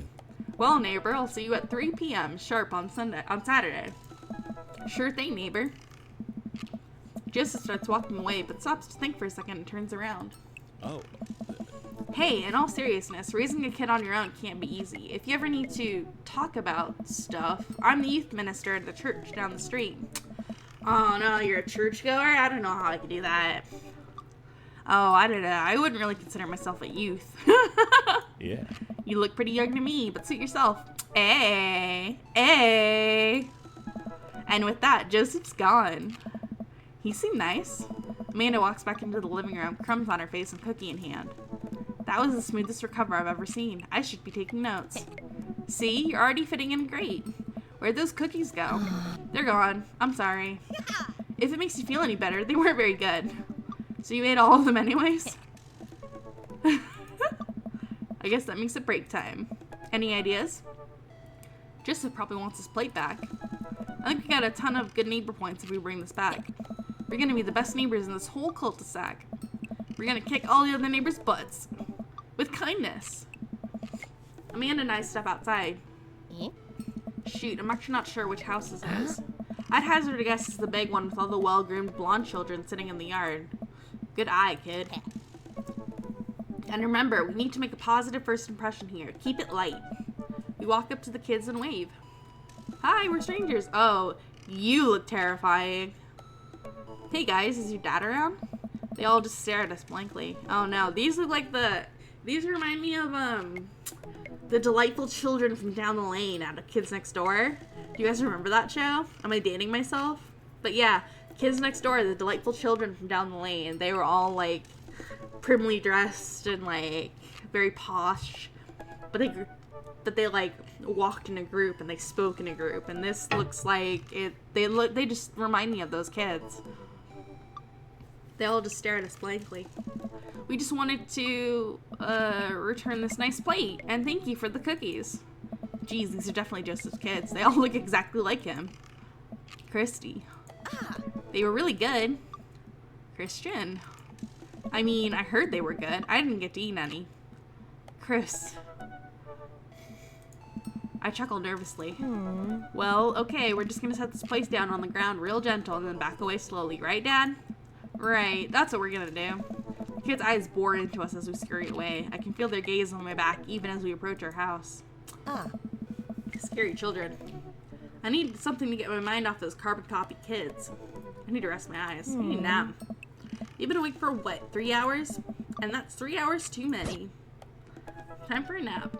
Well, neighbor, I'll see you at 3 p.m. sharp on Saturday. Sure thing, neighbor. Joseph starts walking away, but stops to think for a second and turns around. Oh. Hey, in all seriousness, raising a kid on your own can't be easy. If you ever need to talk about stuff, I'm the youth minister at the church down the street. Oh no, you're a churchgoer? I don't know how I could do that. Oh, I don't know. I wouldn't really consider myself a youth. Yeah. You look pretty young to me, but suit yourself. Hey. And with that, Joseph's gone. He seemed nice. Amanda walks back into the living room, crumbs on her face and cookie in hand. That was the smoothest recover I've ever seen. I should be taking notes. See, you're already fitting in great. Where'd those cookies go? They're gone. I'm sorry. If it makes you feel any better, they weren't very good. So you ate all of them anyways? I guess that makes it break time. Any ideas? Joseph probably wants his plate back. I think we got a ton of good neighbor points if we bring this back. We're gonna be the best neighbors in this whole cul-de-sac. We're gonna kick all the other neighbors' butts. With kindness. Amanda and I step outside. Shoot, I'm actually not sure which house this is. I'd hazard a guess it's the big one with all the well-groomed blonde children sitting in the yard. Good eye, kid. And remember, we need to make a positive first impression here. Keep it light. We walk up to the kids and wave. Hi, we're strangers. Oh, you look terrifying. Hey guys, is your dad around? They all just stare at us blankly. Oh no, these look like these remind me of, the delightful children from down the lane out of Kids Next Door. Do you guys remember that show? Am I dating myself? But yeah, Kids Next Door, the delightful children from down the lane. They were all like primly dressed and like very posh, but they like walked in a group and they spoke in a group. And this looks like it. They just remind me of those kids. They all just stare at us blankly. We just wanted to return this nice plate and thank you for the cookies. Geez, these are definitely Joseph's kids. They all look exactly like him. Christy. They were really good. Christian. I mean, I heard they were good. I didn't get to eat any. Chris. I chuckled nervously. Well, okay, we're just gonna set this place down on the ground real gentle and then back away slowly, right, Dad? Right, that's what we're gonna do. The kids' eyes bore into us as we scurry away. I can feel their gaze on my back even as we approach our house. Scary children. I need something to get my mind off those carbon copy kids. I need to rest my eyes. I need a nap. You've been awake for what, 3 hours? And that's 3 hours too many. Time for a nap.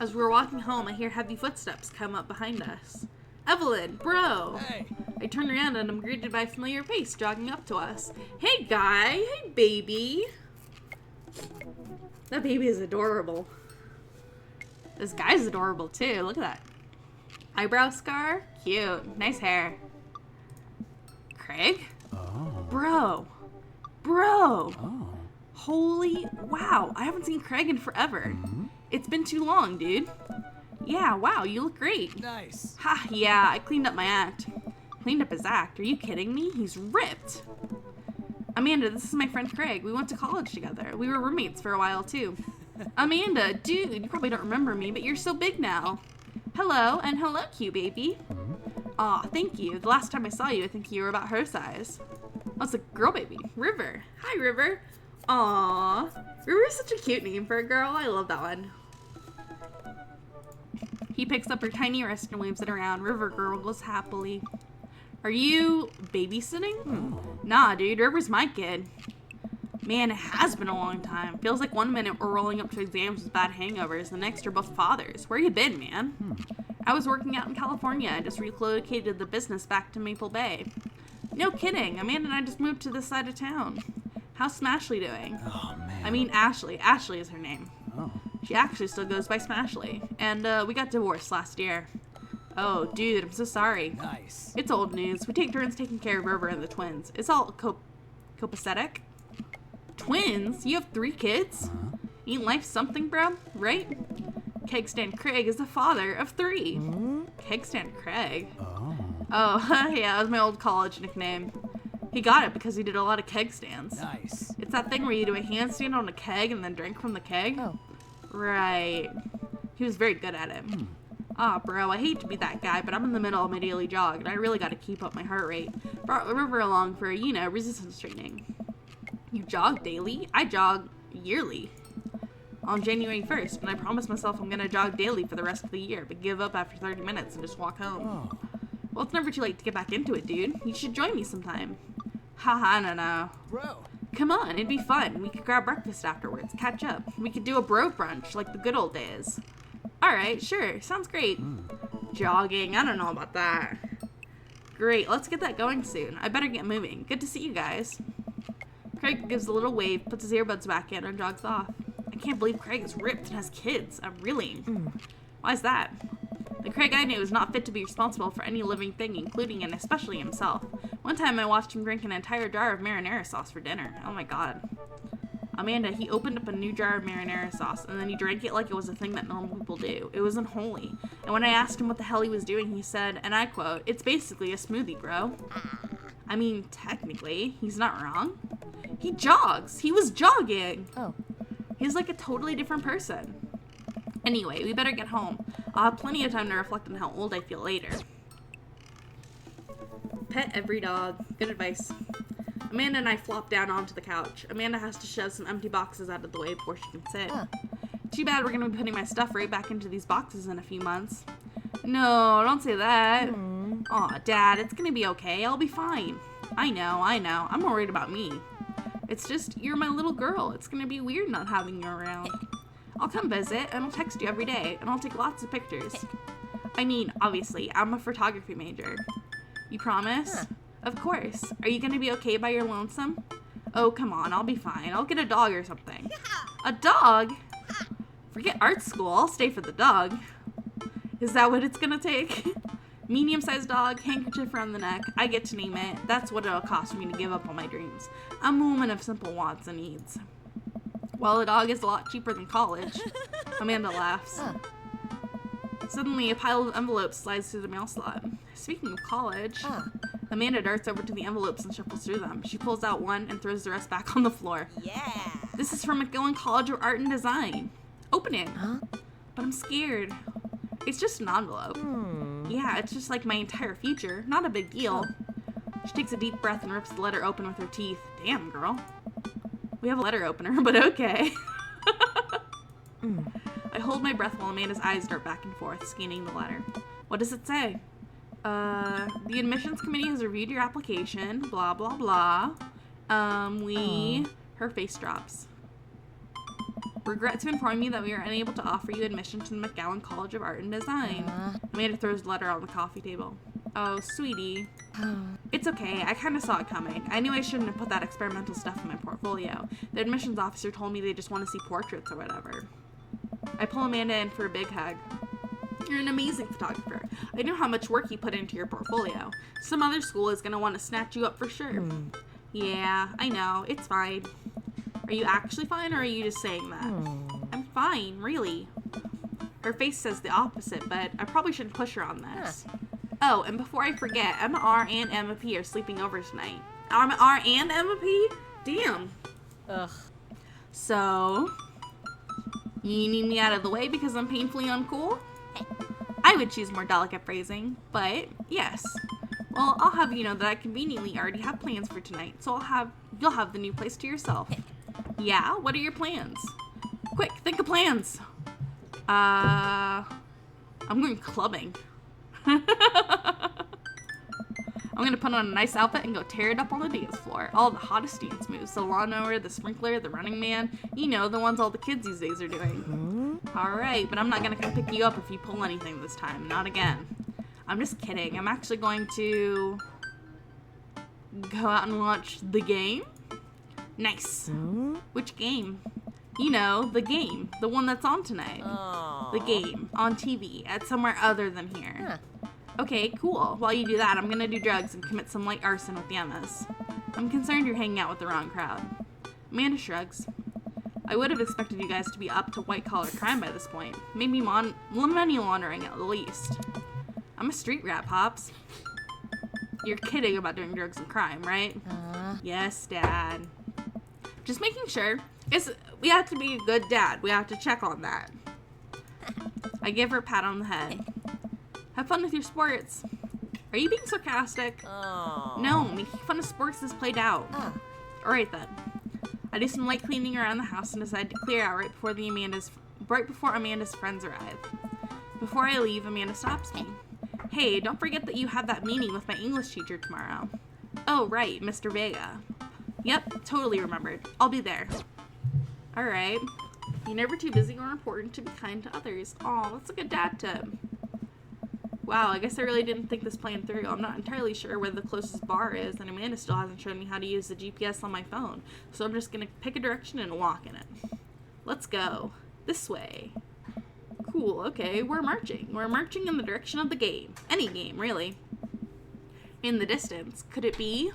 As we were walking home, I hear heavy footsteps come up behind us. Evelyn, bro! Hey. I turn around and I'm greeted by a familiar face jogging up to us. Hey, guy! Hey, baby! That baby is adorable. This guy's adorable, too. Look at that. Eyebrow scar? Cute. Nice hair. Craig? Oh. Bro! Oh. Holy wow. I haven't seen Craig in forever. It's been too long, dude. Yeah, wow, you look great. Nice. Ha, yeah, I cleaned up my act. Cleaned up his act? Are you kidding me? He's ripped. Amanda, this is my friend Craig. We went to college together. We were roommates for a while, too. Amanda, dude, you probably don't remember me, but you're so big now. Hello, and hello, cute baby. Aw, thank you. The last time I saw you, I think you were about her size. Oh, it's a girl baby. River. Hi, River. Aw. River's such a cute name for a girl. I love that one. He picks up her tiny wrist and waves it around. River gurgles happily. Are you babysitting? Nah, dude. River's my kid. Man, it has been a long time. Feels like 1 minute we're rolling up to exams with bad hangovers. The next are both fathers. Where you been, man? I was working out in California. I just relocated the business back to Maple Bay. No kidding. Amanda and I just moved to this side of town. How's Smashley doing? Oh, man. I mean, Ashley. Ashley is her name. Oh. She actually still goes by Smashley. And we got divorced last year. Oh, dude, I'm so sorry. Nice. It's old news. We take turns taking care of River and the twins. It's all copacetic. Twins? You have 3 kids? Ain't life something, bro? Right? Kegstand Craig is the father of 3. Kegstand Craig? Oh, yeah, that was my old college nickname. He got it because he did a lot of keg stands. Nice. It's that thing where you do a handstand on a keg and then drink from the keg. Oh. Right. He was very good at it. Ah, bro, I hate to be that guy, but I'm in the middle of my daily jog, and I really gotta keep up my heart rate. Brought River along for, resistance training. You jog daily? I jog yearly. On January 1st, and I promised myself I'm gonna jog daily for the rest of the year, but give up after 30 minutes and just walk home. Oh. Well, it's never too late to get back into it, dude. You should join me sometime. Haha, I don't know. Bro. Come on, it'd be fun. We could grab breakfast afterwards, catch up. We could do a bro brunch like the good old days. Alright, sure. Sounds great. Jogging. I don't know about that. Great. Let's get that going soon. I better get moving. Good to see you guys. Craig gives a little wave, puts his earbuds back in, and jogs off. I can't believe Craig is ripped and has kids. I'm really. Why's that? The Craig I knew is not fit to be responsible for any living thing, including and especially himself. One time I watched him drink an entire jar of marinara sauce for dinner. Oh my god. Amanda, he opened up a new jar of marinara sauce, and then he drank it like it was a thing that normal people do. It was unholy. And when I asked him what the hell he was doing, he said, and I quote, "It's basically a smoothie, bro." I mean, technically, he's not wrong. He jogs. He was jogging. Oh. He's like a totally different person. Anyway, we better get home. I'll have plenty of time to reflect on how old I feel later. Pet every dog. Good advice. Amanda and I flop down onto the couch. Amanda has to shove some empty boxes out of the way before she can sit. Too bad we're going to be putting my stuff right back into these boxes in a few months. No, don't say that. Aw, Dad, it's going to be okay. I'll be fine. I know. I'm not worried about me. It's just, you're my little girl. It's going to be weird not having you around. I'll come visit, and I'll text you every day, and I'll take lots of pictures. I mean, obviously, I'm a photography major. You promise? Of course. Are you going to be okay by your lonesome? Oh, come on. I'll be fine. I'll get a dog or something. A dog? Forget art school. I'll stay for the dog. Is that what it's going to take? Medium-sized dog, handkerchief around the neck. I get to name it. That's what it'll cost me to give up on my dreams. I'm a woman of simple wants and needs. Well, a dog is a lot cheaper than college. Amanda laughs. Suddenly, a pile of envelopes slides through the mail slot. Speaking of college, Amanda darts over to the envelopes and shuffles through them. She pulls out one and throws the rest back on the floor. Yeah. This is from McGowan College of Art and Design. Open it. But I'm scared. It's just an envelope. Yeah, it's just like my entire future. Not a big deal. She takes a deep breath and rips the letter open with her teeth. Damn, girl. We have a letter opener, but okay. I hold my breath while Amanda's eyes dart back and forth, scanning the letter. What does it say? The admissions committee has reviewed your application, blah, blah, blah. Her face drops. Regret to inform you that we are unable to offer you admission to the McGowan College of Art and Design. Amanda throws the letter on the coffee table. Oh, sweetie. It's okay. I kind of saw it coming. I knew I shouldn't have put that experimental stuff in my portfolio. The admissions officer told me they just want to see portraits or whatever. I pull Amanda in for a big hug. You're an amazing photographer. I know how much work you put into your portfolio. Some other school is going to want to snatch you up for sure. Yeah, I know. It's fine. Are you actually fine, or are you just saying that? I'm fine, really. Her face says the opposite, but I probably shouldn't push her on this. Oh, and before I forget, Emma R. and Emma P. are sleeping over tonight. Emma R. and Emma P.? Damn. Ugh. So, you need me out of the way because I'm painfully uncool? I would choose more delicate phrasing, but yes. Well, I'll have you know that I conveniently already have plans for tonight, so you'll have the new place to yourself. Yeah? What are your plans? Quick, think of plans. I'm going clubbing. I'm gonna put on a nice outfit and go tear it up on the dance floor. All the hottest dance moves. The lawnmower, the sprinkler, the running man. You know, the ones all the kids these days are doing. Alright, but I'm not gonna come pick you up if you pull anything this time. Not again. I'm just kidding. I'm actually going to go out and watch the game. Nice. Which game? You know, the game. The one that's on tonight. The game. On TV. At somewhere other than here. Okay, cool. While you do that, I'm gonna do drugs and commit some light arson with the Emmas. I'm concerned you're hanging out with the wrong crowd. Amanda shrugs. I would have expected you guys to be up to white-collar crime by this point. Maybe money laundering at the least. I'm a street rat, Pops. You're kidding about doing drugs and crime, right? Yes, Dad. Just making sure. We have to be a good dad. We have to check on that. I give her a pat on the head. Have fun with your sports. Are you being sarcastic? No, making fun of sports is played out. Alright then. I do some light cleaning around the house and decide to clear out right before Amanda's friends arrive. Before I leave, Amanda stops me. Hey, don't forget that you have that meeting with my English teacher tomorrow. Oh, right, Mr. Vega. Yep, totally remembered. I'll be there. Alright. You're never too busy or important to be kind to others. Aw, that's a good dad tip. Wow, I guess I really didn't think this plan through. I'm not entirely sure where the closest bar is, and Amanda still hasn't shown me how to use the GPS on my phone, so I'm just gonna pick a direction and walk in it. Let's go. This way. Cool, okay, we're marching. We're marching in the direction of the game. Any game, really. In the distance, could it be?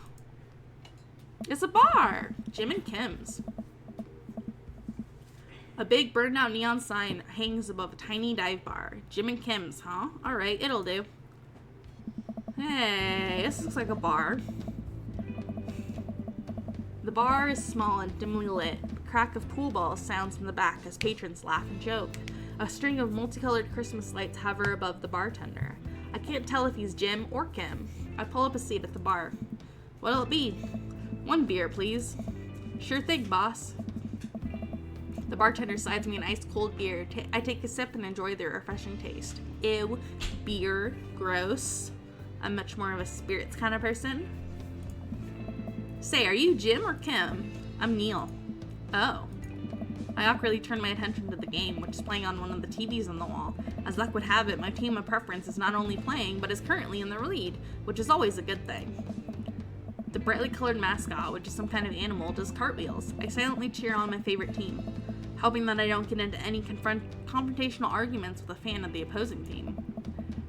It's a bar! Jim and Kim's. A big burned out neon sign hangs above a tiny dive bar. Jim and Kim's, huh? Alright, it'll do. Hey, this looks like a bar. The bar is small and dimly lit. The crack of pool balls sounds in the back as patrons laugh and joke. A string of multicolored Christmas lights hover above the bartender. I can't tell if he's Jim or Kim. I pull up a seat at the bar. What'll it be? 1 beer, please. Sure thing, boss. The bartender slides me an ice-cold beer. I take a sip and enjoy the refreshing taste. Ew, beer, gross. I'm much more of a spirits kind of person. Say, are you Jim or Kim? I'm Neil. Oh. I awkwardly turn my attention to the game, which is playing on one of the TVs on the wall. As luck would have it, my team of preference is not only playing, but is currently in the lead, which is always a good thing. The brightly colored mascot, which is some kind of animal, does cartwheels. I silently cheer on my favorite team, hoping that I don't get into any confrontational arguments with a fan of the opposing team.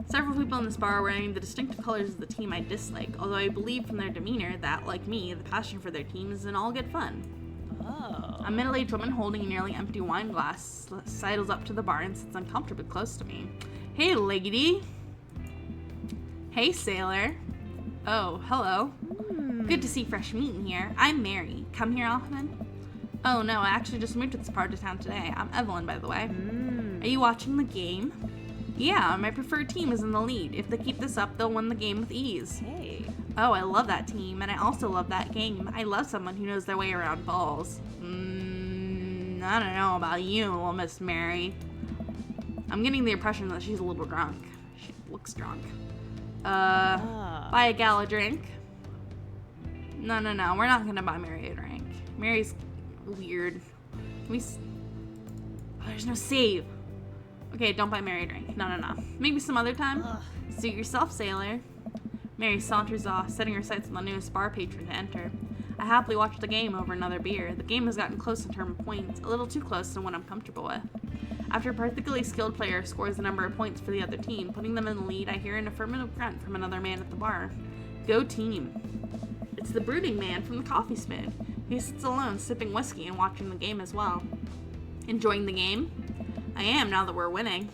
Several people in this bar are wearing the distinctive colors of the team I dislike, although I believe from their demeanor that, like me, the passion for their team is in all good fun. Oh. A middle-aged woman holding a nearly empty wine glass sidles up to the bar and sits uncomfortably close to me. Hey, lady. Hey, sailor. Oh, hello. Good to see fresh meat in here. I'm Mary. Come here often? Oh, no, I actually just moved to this part of town today. I'm Evelyn, by the way. Are you watching the game? Yeah, my preferred team is in the lead. If they keep this up, they'll win the game with ease. Hey. Oh, I love that team, and I also love that game. I love someone who knows their way around balls. I don't know about you, Miss Mary. I'm getting the impression that she's a little drunk. She looks drunk. Buy a gal a drink? No, we're not gonna buy Mary a drink. Mary's weird. There's no save. Okay, don't buy Mary a drink. No. Maybe some other time? Suit yourself, sailor. Mary saunters off, setting her sights on the newest bar patron to enter. I happily watch the game over another beer. The game has gotten close in terms of points, a little too close to what I'm comfortable with. After a particularly skilled player scores a number of points for the other team, putting them in the lead, I hear an affirmative grunt from another man at the bar. Go team. It's the brooding man from the coffee spoon. He sits alone, sipping whiskey and watching the game as well. Enjoying the game? I am, now that we're winning.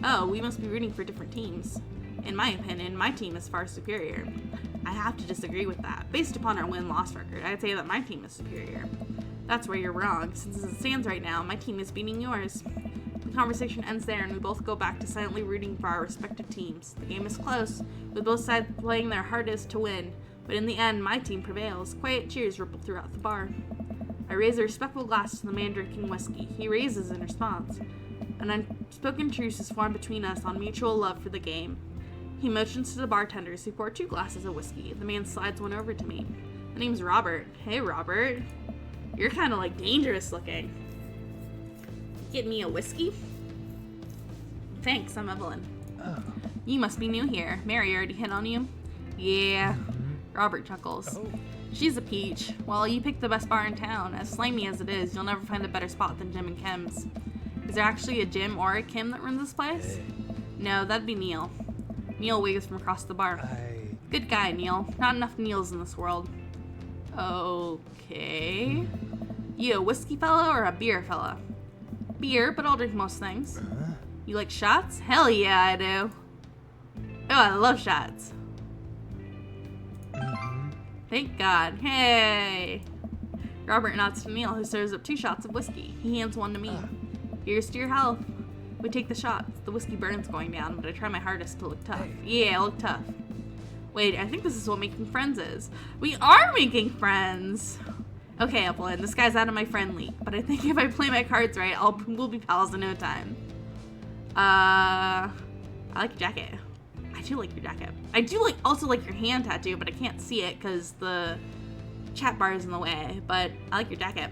Oh, we must be rooting for different teams. In my opinion, my team is far superior. I have to disagree with that. Based upon our win-loss record, I'd say that my team is superior. That's where you're wrong, since as it stands right now, my team is beating yours. The conversation ends there, and we both go back to silently rooting for our respective teams. The game is close, with both sides playing their hardest to win, but in the end, my team prevails. Quiet cheers ripple throughout the bar. I raise a respectful glass to the man drinking whiskey. He raises in response. An unspoken truce is formed between us on mutual love for the game. He motions to the bartenders, who pour 2 glasses of whiskey. The man slides one over to me. My name's Robert. Hey, Robert. You're kind of like dangerous looking. Get me a whiskey? Thanks, I'm Evelyn. Oh. You must be new here. Mary already hit on you? Yeah. Robert chuckles. Oh. She's a peach. Well, you picked the best bar in town. As slimy as it is, you'll never find a better spot than Jim and Kim's. Is there actually a Jim or a Kim that runs this place? Hey. No, that'd be Neil. Neil waves from across the bar. Good guy, Neil. Not enough Neils in this world. Okay. You a whiskey fella or a beer fella? Beer, but I'll drink most things. You like shots? Hell yeah, I do. Oh, I love shots. Thank God. Hey. Robert nods to Neil, who serves up 2 shots of whiskey. He hands one to me. Here's to your health. We take the shots. The whiskey burns going down, but I try my hardest to look tough. Yeah, I look tough. Wait, I think this is what making friends is. We are making friends! Okay, Evelyn, this guy's out of my friend league, but I think if I play my cards right, we'll be pals in no time. I like a jacket. I I do like your jacket. I do also like your hand tattoo, but I can't see it because the chat bar is in the way. But I like your jacket.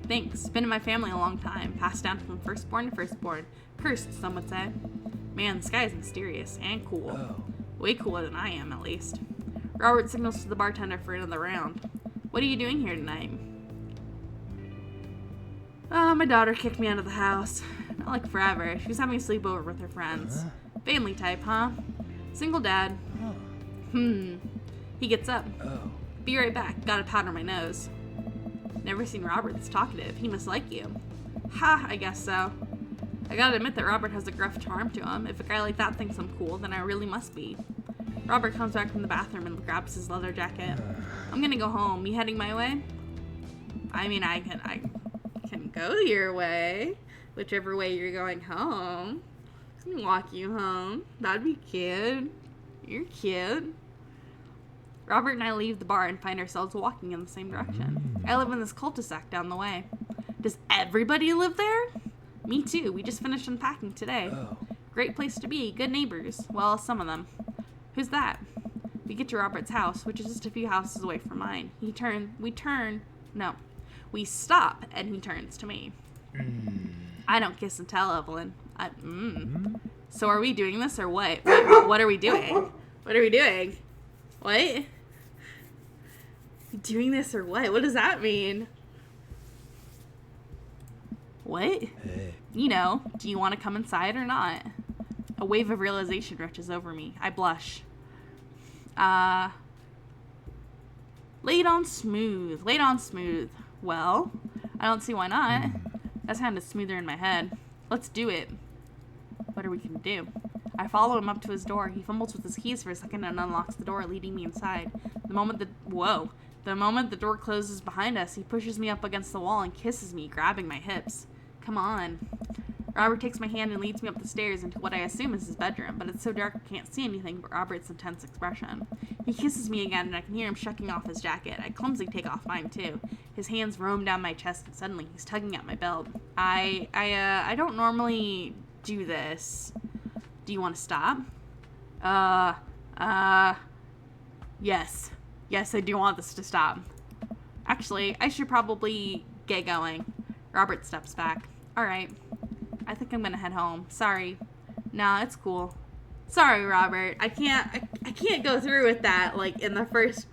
Thanks. Been in my family a long time. Passed down from firstborn to firstborn. Cursed, some would say. Man, this guy is mysterious and cool. Oh. Way cooler than I am, at least. Robert signals to the bartender for another round. What are you doing here tonight? My daughter kicked me out of the house. Not like forever. She was having a sleepover with her friends. Family type, huh? Single dad. He gets up. Oh. Be right back. Got a powder my nose. Never seen Robert this talkative. He must like you. Ha, I guess so. I gotta admit that Robert has a gruff charm to him. If a guy like that thinks I'm cool, then I really must be. Robert comes back from the bathroom and grabs his leather jacket. I'm gonna go home. You heading my way? I mean, I can go your way. Whichever way you're going home. I can walk you home. That'd be cute. You're cute. Robert and I leave the bar and find ourselves walking in the same direction. I live in this cul-de-sac down the way. Does everybody live there? Me too. We just finished unpacking today. Oh. Great place to be. Good neighbors. Well, some of them. Who's that? We get to Robert's house, which is just a few houses away from mine. We stop, and he turns to me. I don't kiss and tell, Evelyn. So are we doing this, or what? What are we doing? What are we doing? What? Doing this, or what? What does that mean? What? Hey. You know, do you want to come inside or not? A wave of realization rushes over me. I blush. Laid on smooth. Well, I don't see why not. That sounded smoother in my head. Let's do it. What are we gonna do? I follow him up to his door. He fumbles with his keys for a second and unlocks the door, leading me inside. The moment the door closes behind us, he pushes me up against the wall and kisses me, grabbing my hips. Come on. Robert takes my hand and leads me up the stairs into what I assume is his bedroom, but it's so dark I can't see anything but Robert's intense expression. He kisses me again, and I can hear him shucking off his jacket. I clumsily take off mine, too. His hands roam down my chest, and suddenly he's tugging at my belt. I don't normally do this. Do you want to stop? Yes. Yes, I do want this to stop. Actually, I should probably get going. Robert steps back. Alright. I think I'm gonna head home. Sorry. Nah, it's cool. Sorry, Robert. I can't go through with that, like, in the first,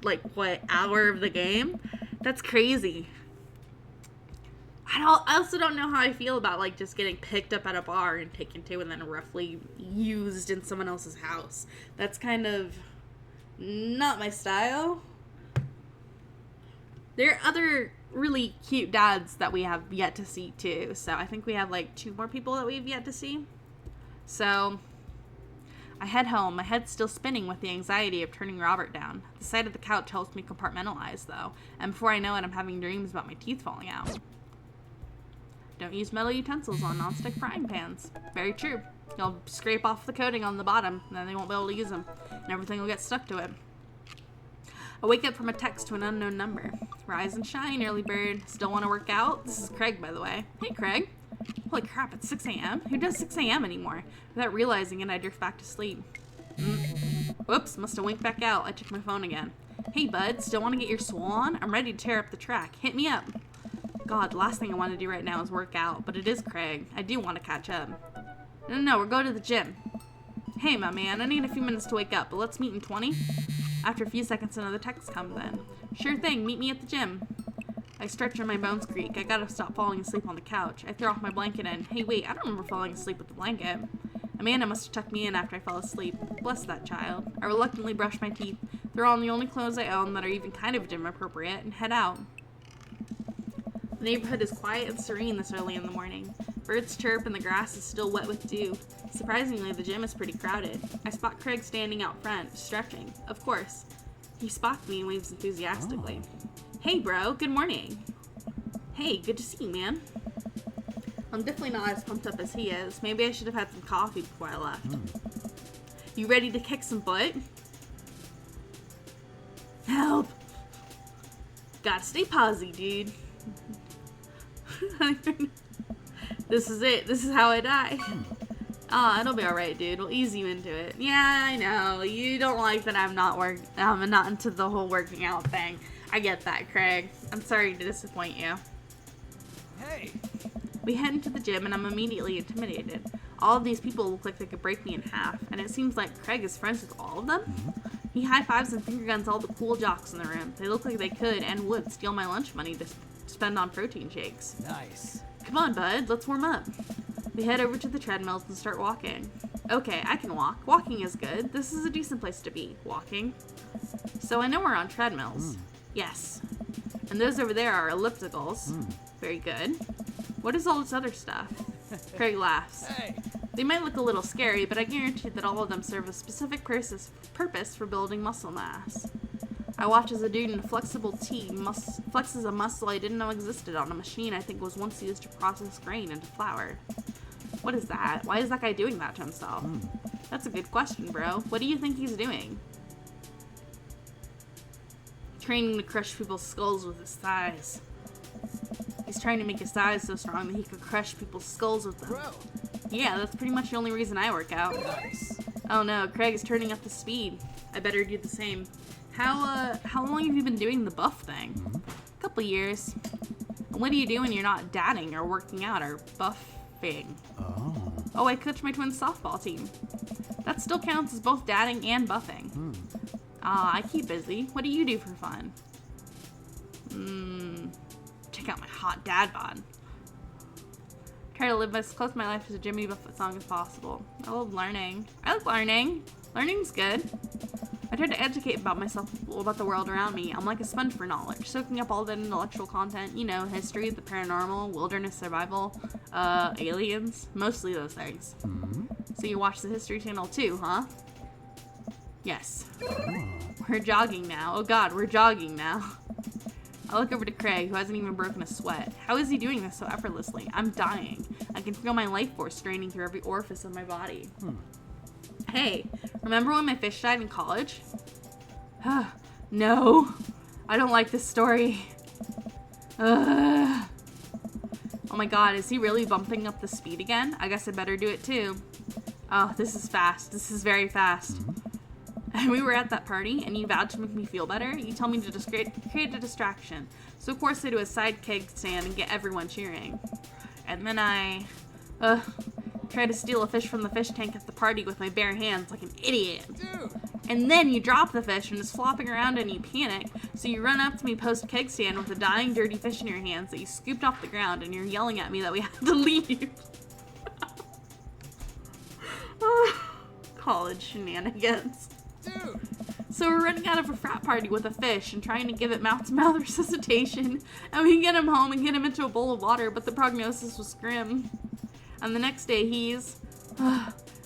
hour of the game. That's crazy. I also don't know how I feel about, just getting picked up at a bar and taken to and then roughly used in someone else's house. That's kind of not my style. There are other really cute dads that we have yet to see, too. So I think we have, 2 more people that we've yet to see. So I head home, my head still spinning with the anxiety of turning Robert down. The sight of the couch helps me compartmentalize, though. And before I know it, I'm having dreams about my teeth falling out. Don't use metal utensils on nonstick frying pans. Very true. You'll scrape off the coating on the bottom, and then they won't be able to use them. And everything will get stuck to it. I wake up from a text to an unknown number. Rise and shine, early bird. Still want to work out? This is Craig, by the way. Hey, Craig. Holy crap, it's 6 a.m.? Who does 6 a.m. anymore? Without realizing it, I drift back to sleep. Whoops, must have winked back out. I check my phone again. Hey, bud, still want to get your swole on? I'm ready to tear up the track. Hit me up. God, the last thing I want to do right now is work out, but it is Craig. I do want to catch up. No, we're going to the gym. Hey, my man, I need a few minutes to wake up, but let's meet in 20. After a few seconds, another text comes in. Sure thing, meet me at the gym. I stretch and my bones creak. I gotta stop falling asleep on the couch. I throw off my blanket and, hey, wait, I don't remember falling asleep with the blanket. Amanda must have tucked me in after I fell asleep. Bless that child. I reluctantly brush my teeth, throw on the only clothes I own that are even kind of gym appropriate, and head out. The neighborhood is quiet and serene this early in the morning. Birds chirp and the grass is still wet with dew. Surprisingly, the gym is pretty crowded. I spot Craig standing out front, stretching. Of course. He spots me and waves enthusiastically. Hey, bro. Good morning. Hey, good to see you, man. I'm definitely not as pumped up as he is. Maybe I should have had some coffee before I left. You ready to kick some butt? Help! Gotta stay posy, dude. This is it. This is how I die. Oh, it'll be alright, dude. We'll ease you into it. Yeah, I know. You don't like that I'm not into the whole working out thing. I get that, Craig. I'm sorry to disappoint you. Hey. We head into the gym and I'm immediately intimidated. All of these people look like they could break me in half, and it seems like Craig is friends with all of them. He high-fives and finger guns all the cool jocks in the room. They look like they could and would steal my lunch money to spend on protein shakes. Nice. Come on, bud, let's warm up. We head over to the treadmills and start walking. Okay, I can walk. Walking is good. This is a decent place to be, walking. So I know we're on treadmills. Yes. And those over there are ellipticals. Very good. What is all this other stuff? Craig laughs. Hey. They might look a little scary, but I guarantee that all of them serve a specific purpose for building muscle mass. I watch as a dude in a flexible tee flexes a muscle I didn't know existed on a machine I think was once used to process grain into flour. What is that? Why is that guy doing that to himself? That's a good question, bro. What do you think he's doing? Training to crush people's skulls with his thighs. He's trying to make his thighs so strong that he could crush people's skulls with them. Bro. Yeah, that's pretty much the only reason I work out. Nice. Oh no, Craig is turning up the speed. I better do the same. How long have you been doing the buff thing? A couple years. And what do you do when you're not dadding or working out or buffing? Oh, I coach my twins' softball team. That still counts as both dadding and buffing. I keep busy. What do you do for fun? Check out my hot dad bod. Try to live as close to my life as a Jimmy Buffett song as possible. I love learning. I like learning. Learning's good. I try to educate about myself, about the world around me. I'm like a sponge for knowledge, soaking up all that intellectual content. You know, history, the paranormal, wilderness survival, aliens, mostly those things. So you watch the History Channel too, huh? Yes. We're jogging now. Oh God, we're jogging now. I look over to Craig, who hasn't even broken a sweat. How is he doing this so effortlessly? I'm dying. I can feel my life force straining through every orifice of my body. Hey, remember when my fish died in college? No, I don't like this story. Oh my God, is he really bumping up the speed again? I guess I better do it too. Oh, this is fast. This is very fast. And we were at that party, and you vowed to make me feel better. You tell me to just create a distraction. So of course I do a side keg stand and get everyone cheering. And then I try to steal a fish from the fish tank at the party with my bare hands like an idiot. Dude. And then you drop the fish and it's flopping around and you panic. So you run up to me post keg stand with a dying dirty fish in your hands that you scooped off the ground, and you're yelling at me that we had to leave. College shenanigans. Dude. So we're running out of a frat party with a fish and trying to give it mouth-to-mouth resuscitation, and we get him home and get him into a bowl of water, but the prognosis was grim. And the next day he's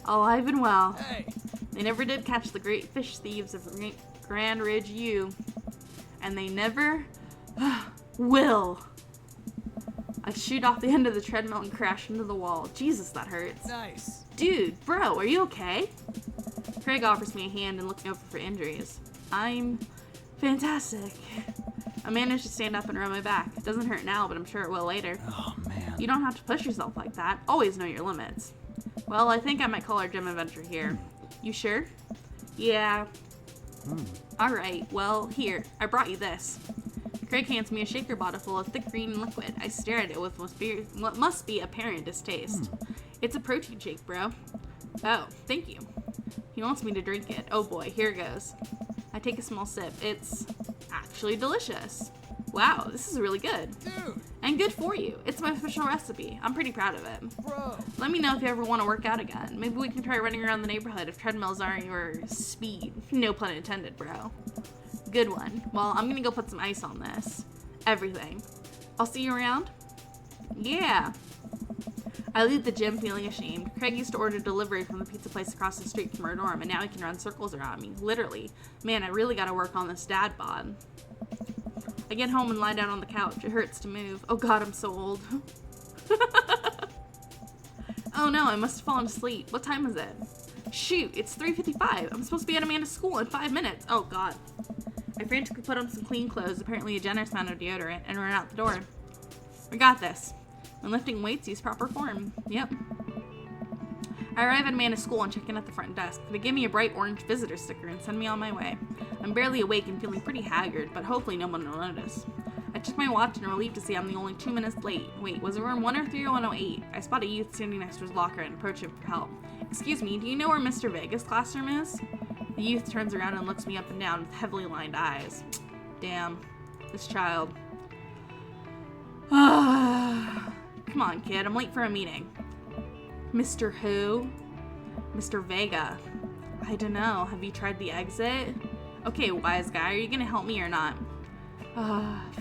alive and well. Hey. They never did catch the great fish thieves of Grand Ridge U, and they never will. I shoot off the end of the treadmill and crash into the wall. Jesus, that hurts. Nice. Dude, bro, are you okay? Craig offers me a hand and looks me over for injuries. I'm fantastic. I managed to stand up and rub my back. It doesn't hurt now, but I'm sure it will later. Oh, man. You don't have to push yourself like that. Always know your limits. Well, I think I might call our gym adventure here. You sure? Yeah. Alright, well, here. I brought you this. Craig hands me a shaker bottle full of thick green liquid. I stare at it with what must be apparent distaste. It's a protein shake, bro. Oh, thank you. He wants me to drink it. Oh boy, here goes. I take a small sip. It's actually delicious. Wow, this is really good. Dude. And good for you. It's my official recipe. I'm pretty proud of it. Bro. Let me know if you ever want to work out again. Maybe we can try running around the neighborhood if treadmills aren't your speed. No pun intended, bro. Good one. Well, I'm gonna go put some ice on this. Everything. I'll see you around? Yeah. I leave the gym feeling ashamed. Craig used to order delivery from the pizza place across the street from our dorm, and now he can run circles around me. Literally. Man, I really gotta work on this dad bod. I get home and lie down on the couch. It hurts to move. Oh God, I'm so old. Oh no, I must have fallen asleep. What time is it? Shoot, it's 3:55. I'm supposed to be at Amanda's school in 5 minutes. Oh God. I frantically put on some clean clothes, apparently a generous amount of deodorant, and ran out the door. We got this. When lifting weights, use proper form. Yep. I arrive at Amanda's school and check in at the front desk. They give me a bright orange visitor sticker and send me on my way. I'm barely awake and feeling pretty haggard, but hopefully no one will notice. I check my watch and am relieved to see I'm the only 2 minutes late. Wait, was it room 103 or 108? I spot a youth standing next to his locker and approach him for help. Excuse me, do you know where Mr. Vega's classroom is? The youth turns around and looks me up and down with heavily lined eyes. Damn, this child. Come on, kid, I'm late for a meeting. Mr. Who? Mr. Vega. I don't know. Have you tried the exit? Okay, wise guy, are you gonna help me or not?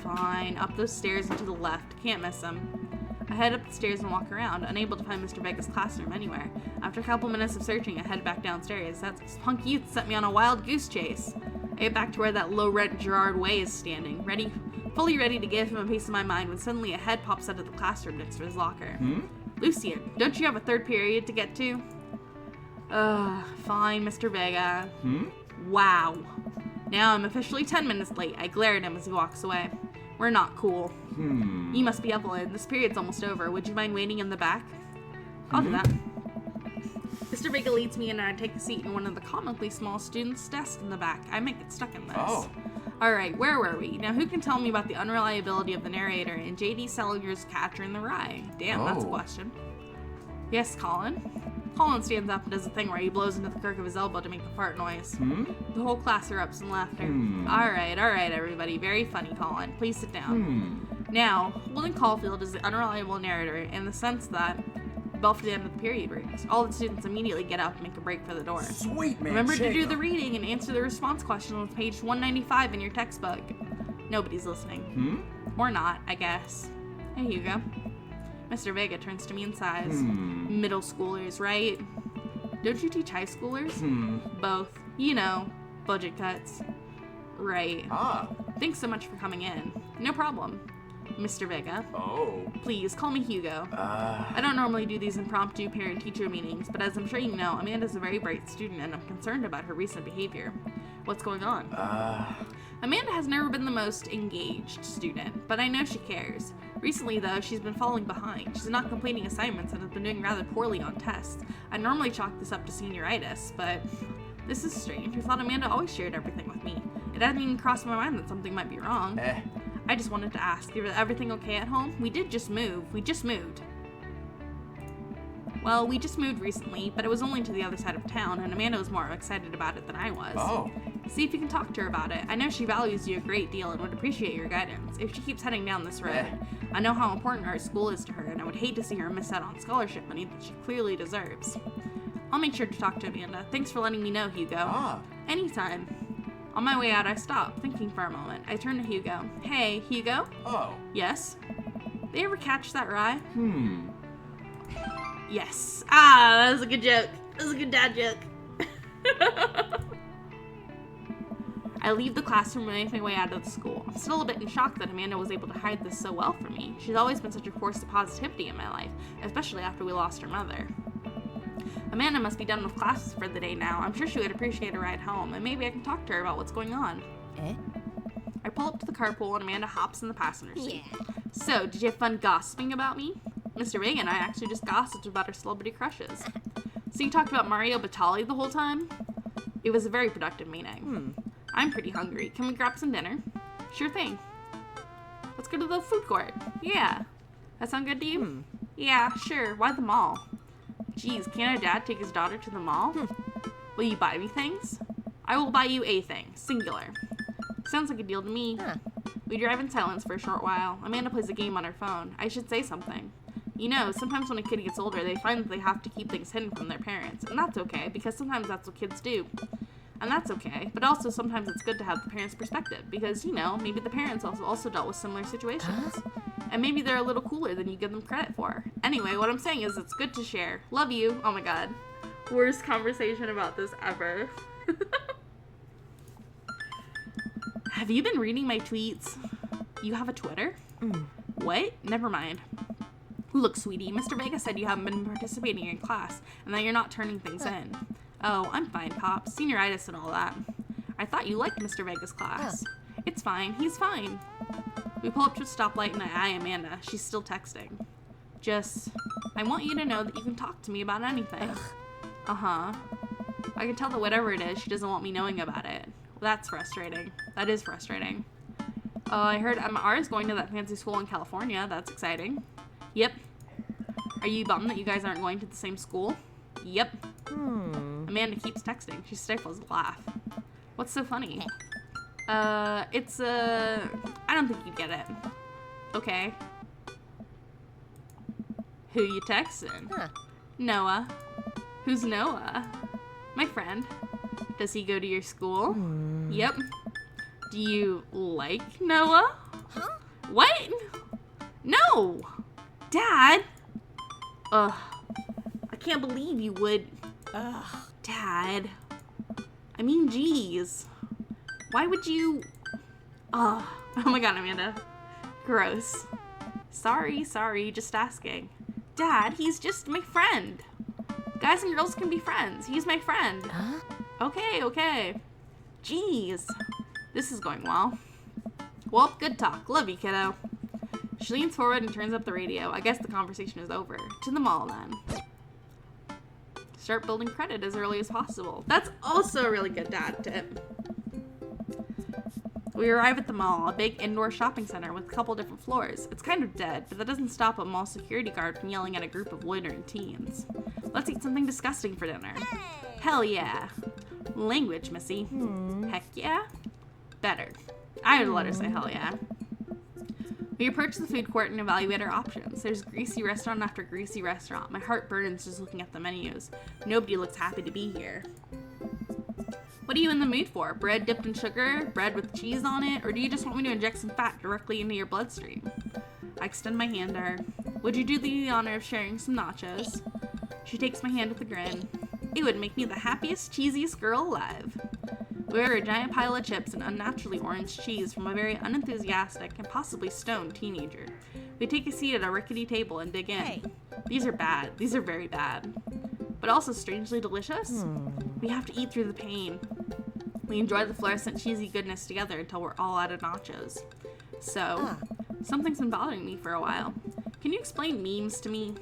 Fine. Up those stairs and to the left. Can't miss him. I head up the stairs and walk around, unable to find Mr. Vega's classroom anywhere. After a couple minutes of searching, I head back downstairs. That punk youth sent me on a wild goose chase. I get back to where that low-rent Gerard Way is standing, fully ready to give him a piece of my mind when suddenly a head pops out of the classroom next to his locker. Lucian, don't you have a third period to get to? Fine, Mr. Vega. Wow. Now I'm officially 10 minutes late. I glare at him as he walks away. We're not cool. You must be Evelyn. This period's almost over. Would you mind waiting in the back? I'll do that. Mr. Vega leads me in and I take a seat in one of the comically small students' desks in the back. I might get stuck in this. Oh. Alright, where were we? Now who can tell me about the unreliability of the narrator in J.D. Salinger's Catcher in the Rye? Damn, that's a question. Yes, Colin? Colin stands up and does a thing where he blows into the crook of his elbow to make a fart noise. The whole class erupts in laughter. Alright, everybody. Very funny, Colin. Please sit down. Now, Holden Caulfield is the unreliable narrator in the sense that the bell for the end of the period rings. All the students immediately get up and make a break for the door. Sweet man. Remember to do the reading and answer the response question on page 195 in your textbook. Nobody's listening. Or not, I guess. Hey, Hugo. Mr. Vega turns to me and sighs. Middle schoolers, right? Don't you teach high schoolers? Both. You know, budget cuts. Right. Thanks so much for coming in. No problem. Mr. Vega. Oh. Please, call me Hugo. I don't normally do these impromptu parent-teacher meetings, but as I'm sure you know, Amanda's a very bright student and I'm concerned about her recent behavior. What's going on? Amanda has never been the most engaged student, but I know she cares. Recently, though, she's been falling behind. She's not completing assignments and has been doing rather poorly on tests. I normally chalk this up to senioritis, but this is strange. I thought Amanda always shared everything with me. It hadn't even crossed my mind that something might be wrong. I just wanted to ask, is everything okay at home? We just moved. Well, we just moved recently, but it was only to the other side of town, and Amanda was more excited about it than I was. Oh. See if you can talk to her about it. I know she values you a great deal and would appreciate your guidance if she keeps heading down this road. I know how important our school is to her, and I would hate to see her miss out on scholarship money that she clearly deserves. I'll make sure to talk to Amanda. Thanks for letting me know, Hugo. Anytime. On my way out, I stop, thinking for a moment. I turn to Hugo. Hey, Hugo? Oh. Yes? They ever catch that rye? Yes. That was a good joke. That was a good dad joke. I leave the classroom and make my way out of the school. I'm still a bit in shock that Amanda was able to hide this so well from me. She's always been such a force of positivity in my life, especially after we lost her mother. Amanda must be done with classes for the day now. I'm sure she would appreciate a ride home, and maybe I can talk to her about what's going on. I pull up to the carpool and Amanda hops in the passenger seat. So, did you have fun gossiping about me? Mr. Vega and I actually just gossiped about our celebrity crushes. So you talked about Mario Batali the whole time? It was a very productive meeting. I'm pretty hungry. Can we grab some dinner? Sure thing. Let's go to the food court. Yeah. That sound good to you? Yeah, sure. Why the mall? Geez, can't a dad take his daughter to the mall? Will you buy me things? I will buy you a thing. Singular. Sounds like a deal to me. We drive in silence for a short while. Amanda plays a game on her phone. I should say something. You know, sometimes when a kid gets older, they find that they have to keep things hidden from their parents. And that's okay, because sometimes that's what kids do. And that's okay, but also sometimes it's good to have the parents' perspective, because, you know, maybe the parents also dealt with similar situations. And maybe they're a little cooler than you give them credit for. Anyway, what I'm saying is it's good to share. Love you. Oh my god. Worst conversation about this ever. Have you been reading my tweets? You have a Twitter? What? Never mind. Look, sweetie, Mr. Vega said you haven't been participating in class and that you're not turning things in. Oh, I'm fine, Pop. Senioritis and all that. I thought you liked Mr. Vega's class. It's fine. He's fine. We pull up to a stoplight and I eye Amanda. She's still texting. I want you to know that you can talk to me about anything. Uh-huh. I can tell that whatever it is, she doesn't want me knowing about it. Well, that's frustrating. That is frustrating. I heard MR is going to that fancy school in California. That's exciting. Yep. Are you bummed that you guys aren't going to the same school? Yep. Amanda keeps texting. She stifles a laugh. What's so funny? I don't think you'd get it. Okay. Who you texting? Huh. Noah. Who's Noah? My friend. Does he go to your school? Yep. Do you like Noah? Huh? What? No! Dad! Ugh. I can't believe you would. Ugh. Dad. I mean, geez. Why would you... Ugh. Oh my god, Amanda. Gross. Sorry, just asking. Dad, he's just my friend. Guys and girls can be friends. He's my friend. Huh? Okay. Jeez. This is going well. Well, good talk. Love you, kiddo. She leans forward and turns up the radio. I guess the conversation is over. To the mall, then. Start building credit as early as possible. That's also a really good dad tip. We arrive at the mall, a big indoor shopping center with a couple different floors. It's kind of dead, but that doesn't stop a mall security guard from yelling at a group of loitering teens. Let's eat something disgusting for dinner. Hell yeah. Language, missy. Heck yeah? Better. I would let her say hell yeah. We approach the food court and evaluate our options. There's greasy restaurant after greasy restaurant. My heart burns just looking at the menus. Nobody looks happy to be here. What are you in the mood for? Bread dipped in sugar? Bread with cheese on it? Or do you just want me to inject some fat directly into your bloodstream? I extend my hand to her. Would you do the honor of sharing some nachos? She takes my hand with a grin. It would make me the happiest, cheesiest girl alive. We order a giant pile of chips and unnaturally orange cheese from a very unenthusiastic and possibly stoned teenager. We take a seat at a rickety table and dig in. Hey. These are bad. These are very bad. But also strangely delicious. We have to eat through the pain. We enjoy the fluorescent cheesy goodness together until we're all out of nachos. So, something's been bothering me for a while. Can you explain memes to me?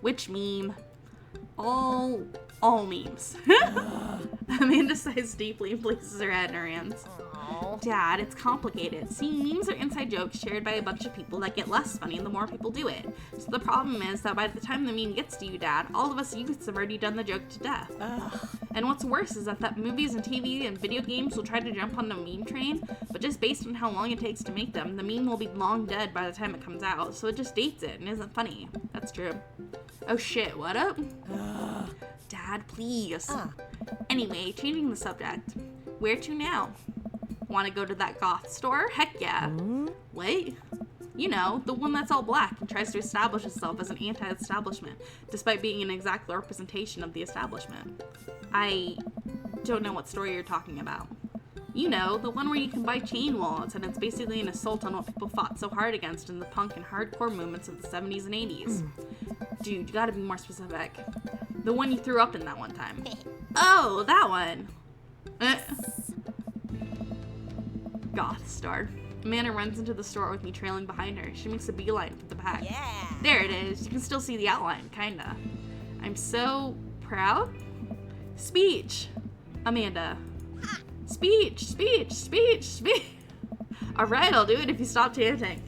Which meme? All memes. Amanda sighs deeply and places her head in her hands. Dad, it's complicated. See, memes are inside jokes shared by a bunch of people that get less funny the more people do it. So the problem is that by the time the meme gets to you, Dad, all of us youths have already done the joke to death. And what's worse is that movies and TV and video games will try to jump on the meme train, but just based on how long it takes to make them, the meme will be long dead by the time it comes out, so it just dates it and isn't funny. That's true. Oh shit, what up? Dad, please. Anyway, changing the subject. Where to now? Want to go to that goth store? Heck yeah. What? You know, the one that's all black and tries to establish itself as an anti-establishment, despite being an exact representation of the establishment. I don't know what store you're talking about. You know, the one where you can buy chain wallets and it's basically an assault on what people fought so hard against in the punk and hardcore movements of the 70s and 80s. Dude, you gotta be more specific. The one you threw up in that one time. Oh, that one. Goth store. Amanda runs into the store with me trailing behind her. She makes a beeline for the back. Yeah. There it is. You can still see the outline, kinda. I'm so proud. Speech. Amanda. Speech. All right, I'll do it if you stop chanting.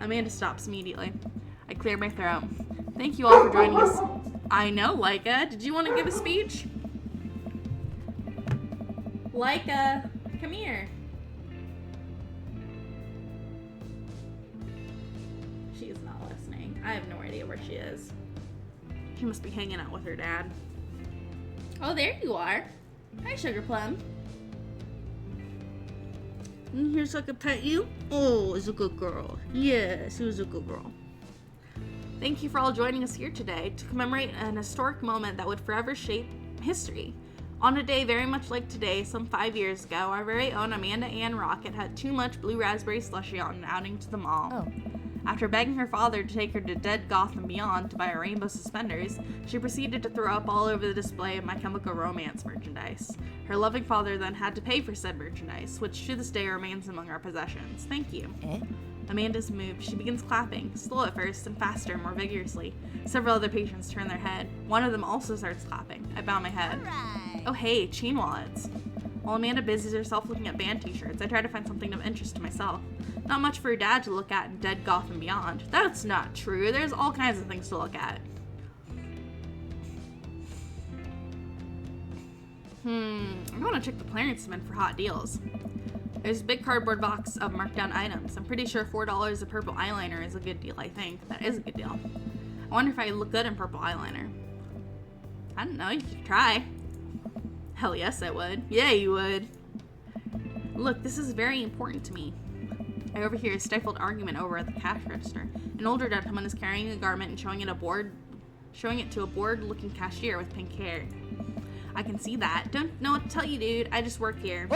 Amanda stops immediately. I clear my throat. Thank you all for joining us. I know, Leica. Did you want to give a speech? Leica, come here. She is not listening. I have no idea where she is. She must be hanging out with her dad. Oh, there you are. Hi, Sugar Plum. Here's so I can pet you. Oh, it's a good girl. Yes, it was a good girl. Thank you for all joining us here today to commemorate an historic moment that would forever shape history. On a day very much like today, some 5 years ago, our very own Amanda Ann Rocket had too much blue raspberry slushy on an outing to the mall. Oh. After begging her father to take her to Dead Goth and Beyond to buy her rainbow suspenders, she proceeded to throw up all over the display of My Chemical Romance merchandise. Her loving father then had to pay for said merchandise, which to this day remains among our possessions. Thank you. Amanda's moved. She begins clapping, slow at first and faster, more vigorously. Several other patrons turn their head. One of them also starts clapping. I bow my head. Right. Oh hey, chain wallets. While Amanda busies herself looking at band t-shirts, I try to find something of interest to myself. Not much for her dad to look at in Dead Goth and Beyond. That's not true. There's all kinds of things to look at. I want to check the clearance bin for hot deals. There's a big cardboard box of marked down items. I'm pretty sure $4 a purple eyeliner is a good deal, I think. That is a good deal. I wonder if I look good in purple eyeliner. I don't know, you should try. Hell yes, I would. Yeah, you would. Look, this is very important to me. I overhear a stifled argument over at the cash register. An older gentleman is carrying a garment and showing it to a bored-looking cashier with pink hair. I can see that. Don't know what to tell you, dude. I just work here.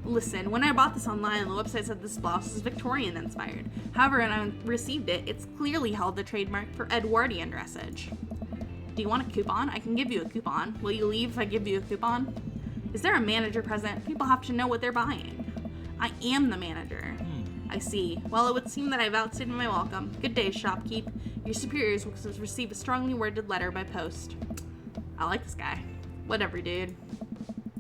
Listen, when I bought this online, the website said this blouse is Victorian inspired. However, when I received it, it's clearly held the trademark for Edwardian dressage. Do you want a coupon? I can give you a coupon. Will you leave if I give you a coupon? Is there a manager present? People have to know what they're buying. I am the manager. I see. Well, it would seem that I've outstayed my welcome. Good day, shopkeep. Your superiors will receive a strongly worded letter by post. I like this guy. Whatever, dude.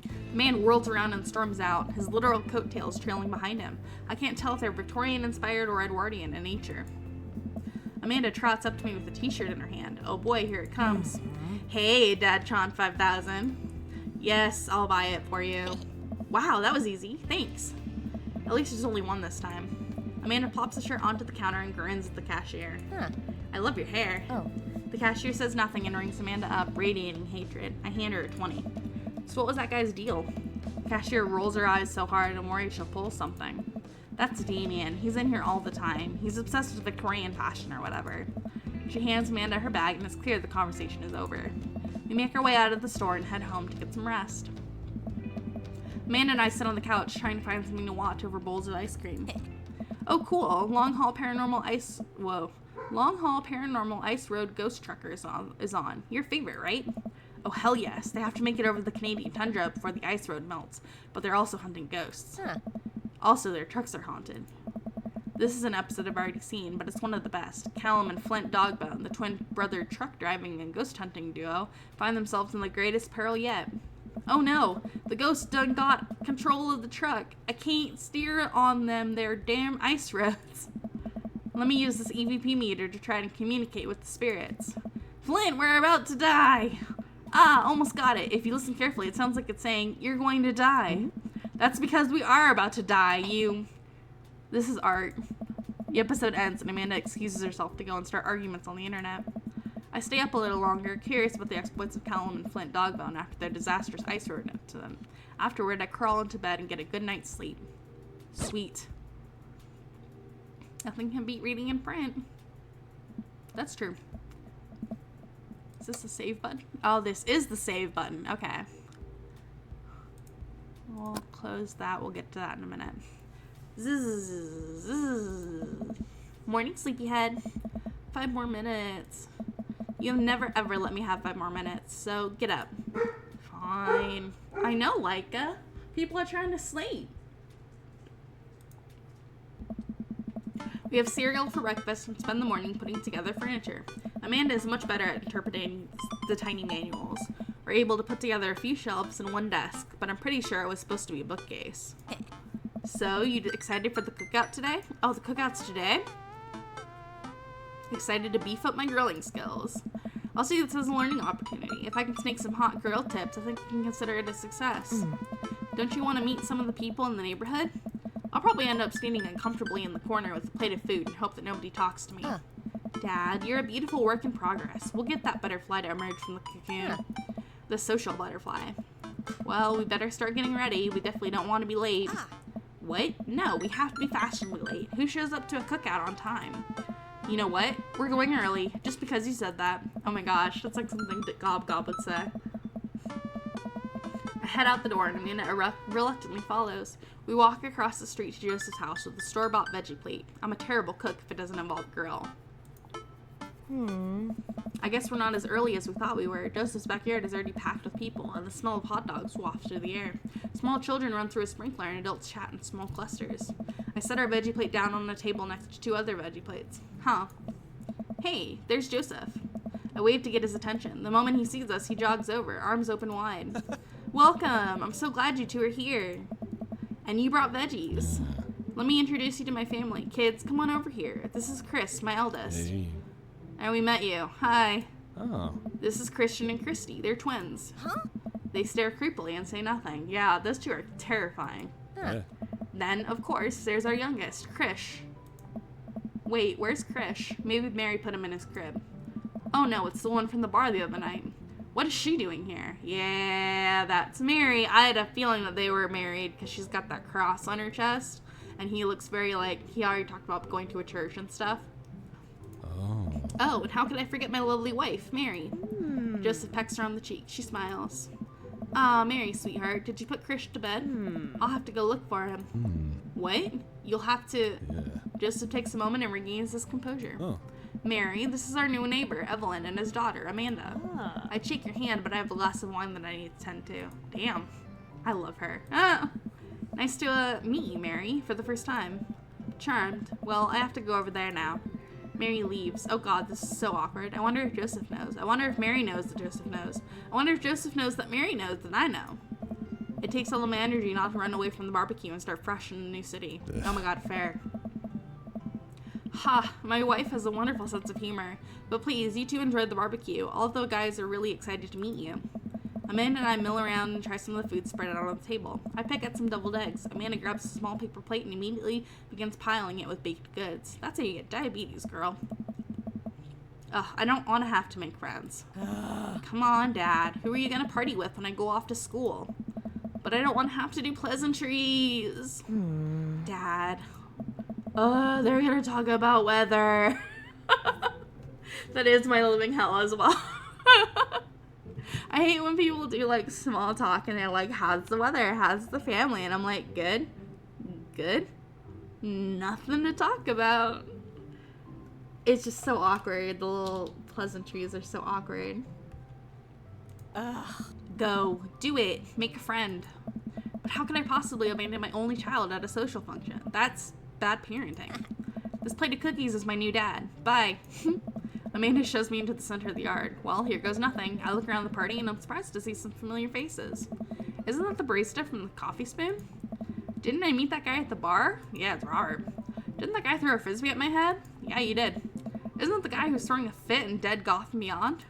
The man whirls around and storms out, his literal coattails trailing behind him. I can't tell if they're Victorian-inspired or Edwardian in nature. Amanda trots up to me with a t-shirt in her hand. Oh boy, here it comes. Hey, Dadtron 5000. Yes, I'll buy it for you. Wow, that was easy. Thanks. At least there's only one this time. Amanda plops the shirt onto the counter and grins at the cashier. I love your hair. Oh. The cashier says nothing and rings Amanda up, radiating hatred. I hand her a 20. So what was that guy's deal? The cashier rolls her eyes so hard I'm worried she'll pull something. That's Damien. He's in here all the time. He's obsessed with Victorian fashion or whatever. She hands Amanda her bag and it's clear the conversation is over. We make our way out of the store and head home to get some rest. Amanda and I sit on the couch trying to find something to watch over bowls of ice cream. Oh cool, Long Haul Paranormal Ice Road Ghost Trucker is on. Your favorite, right? Oh hell yes, they have to make it over the Canadian tundra before the ice road melts, but they're also hunting ghosts. Also, their trucks are haunted. This is an episode I've already seen, but it's one of the best. Callum and Flint Dogbone, the twin brother truck driving and ghost hunting duo, find themselves in the greatest peril yet. Oh no, the ghost done got control of the truck. I can't steer on them, their damn ice roads. Let me use this EVP meter to try to communicate with the spirits. Flint, we're about to die. Ah, almost got it. If you listen carefully, it sounds like it's saying, you're going to die. That's because we are about to die, This is art. The episode ends and Amanda excuses herself to go and start arguments on the internet. I stay up a little longer, curious about the exploits of Callum and Flint Dogbone after their disastrous ice road incident. Afterward, I crawl into bed and get a good night's sleep. Sweet. Nothing can beat reading in print. That's true. Is this the save button? Oh, this is the save button. Okay. We'll close that. We'll get to that in a minute. Morning, sleepyhead. 5 more minutes. You have never ever let me have 5 more minutes, so get up. Fine. I know, Laika. People are trying to sleep. We have cereal for breakfast and spend the morning putting together furniture. Amanda is much better at interpreting the tiny manuals. We're able to put together a few shelves and one desk, but I'm pretty sure it was supposed to be a bookcase. So, you excited for the cookout today? Oh, the cookout's today? Excited to beef up my grilling skills. I'll see this as a learning opportunity. If I can snake some hot grill tips, I think I can consider it a success. Don't you want to meet some of the people in the neighborhood? I'll probably end up standing uncomfortably in the corner with a plate of food and hope that nobody talks to me. Dad, you're a beautiful work in progress. We'll get that butterfly to emerge from the cocoon. The social butterfly. Well, we better start getting ready. We definitely don't want to be late. What? No, we have to be fashionably late. Who shows up to a cookout on time? You know what? We're going early, just because you said that. Oh my gosh, that's like something that Gob Gob would say. I head out the door and Amanda reluctantly follows. We walk across the street to Joseph's house with a store-bought veggie plate. I'm a terrible cook if it doesn't involve grill. I guess we're not as early as we thought we were. Joseph's backyard is already packed with people, and the smell of hot dogs wafts through the air. Small children run through a sprinkler, and adults chat in small clusters. I set our veggie plate down on a table next to 2 other veggie plates. Huh. Hey, there's Joseph. I wave to get his attention. The moment he sees us, he jogs over, arms open wide. Welcome! I'm so glad you 2 are here. And you brought veggies. Let me introduce you to my family. Kids, come on over here. This is Chris, my eldest. Hey. And we met you. Hi. Oh. This is Christian and Christy. They're twins. Huh? They stare creepily and say nothing. Yeah, those 2 are terrifying. Yeah. Then, of course, there's our youngest, Krish. Wait, where's Krish? Maybe Mary put him in his crib. Oh no, it's the one from the bar the other night. What is she doing here? Yeah, that's Mary. I had a feeling that they were married because she's got that cross on her chest. And he looks very like, he already talked about going to a church and stuff. Oh, and how could I forget my lovely wife, Mary? Joseph pecks her on the cheek. She smiles. Ah, Mary, sweetheart, did you put Krish to bed? I'll have to go look for him. What? You'll have to... Yeah. Joseph takes a moment and regains his composure. Oh. Mary, this is our new neighbor, Evelyn, and his daughter, Amanda. I'd shake your hand, but I have a glass of wine that I need to tend to. Damn. I love her. Ah. Nice to meet you, Mary, for the first time. Charmed. Well, I have to go over there now. Mary leaves. Oh god, this is so awkward. I wonder if Joseph knows. I wonder if Mary knows that Joseph knows. I wonder if Joseph knows that Mary knows that I know. It takes all of my energy not to run away from the barbecue and start fresh in a new city. Oh my god, fair. Ha, my wife has a wonderful sense of humor. But please, you 2 enjoyed the barbecue. All of the guys are really excited to meet you. Amanda and I mill around and try some of the food spread out on the table. I pick at some deviled eggs. Amanda grabs a small paper plate and immediately begins piling it with baked goods. That's how you get diabetes, girl. Ugh, I don't want to have to make friends. Come on, Dad. Who are you going to party with when I go off to school? But I don't want to have to do pleasantries. Dad. They're going to talk about weather. That is my living hell as well. I hate when people do, like, small talk and they're like, how's the weather? How's the family? And I'm like, good. Good. Nothing to talk about. It's just so awkward. The little pleasantries are so awkward. Ugh. Go. Do it. Make a friend. But how can I possibly abandon my only child at a social function? That's bad parenting. This plate of cookies is my new dad. Bye. Amanda shows me into the center of the yard. Well, here goes nothing. I look around the party and I'm surprised to see some familiar faces. Isn't that the barista from the Coffee Spoon? Didn't I meet that guy at the bar? Yeah, it's Robert. Didn't that guy throw a frisbee at my head? Yeah, you did. Isn't that the guy who's throwing a fit in Dead Goth and Beyond?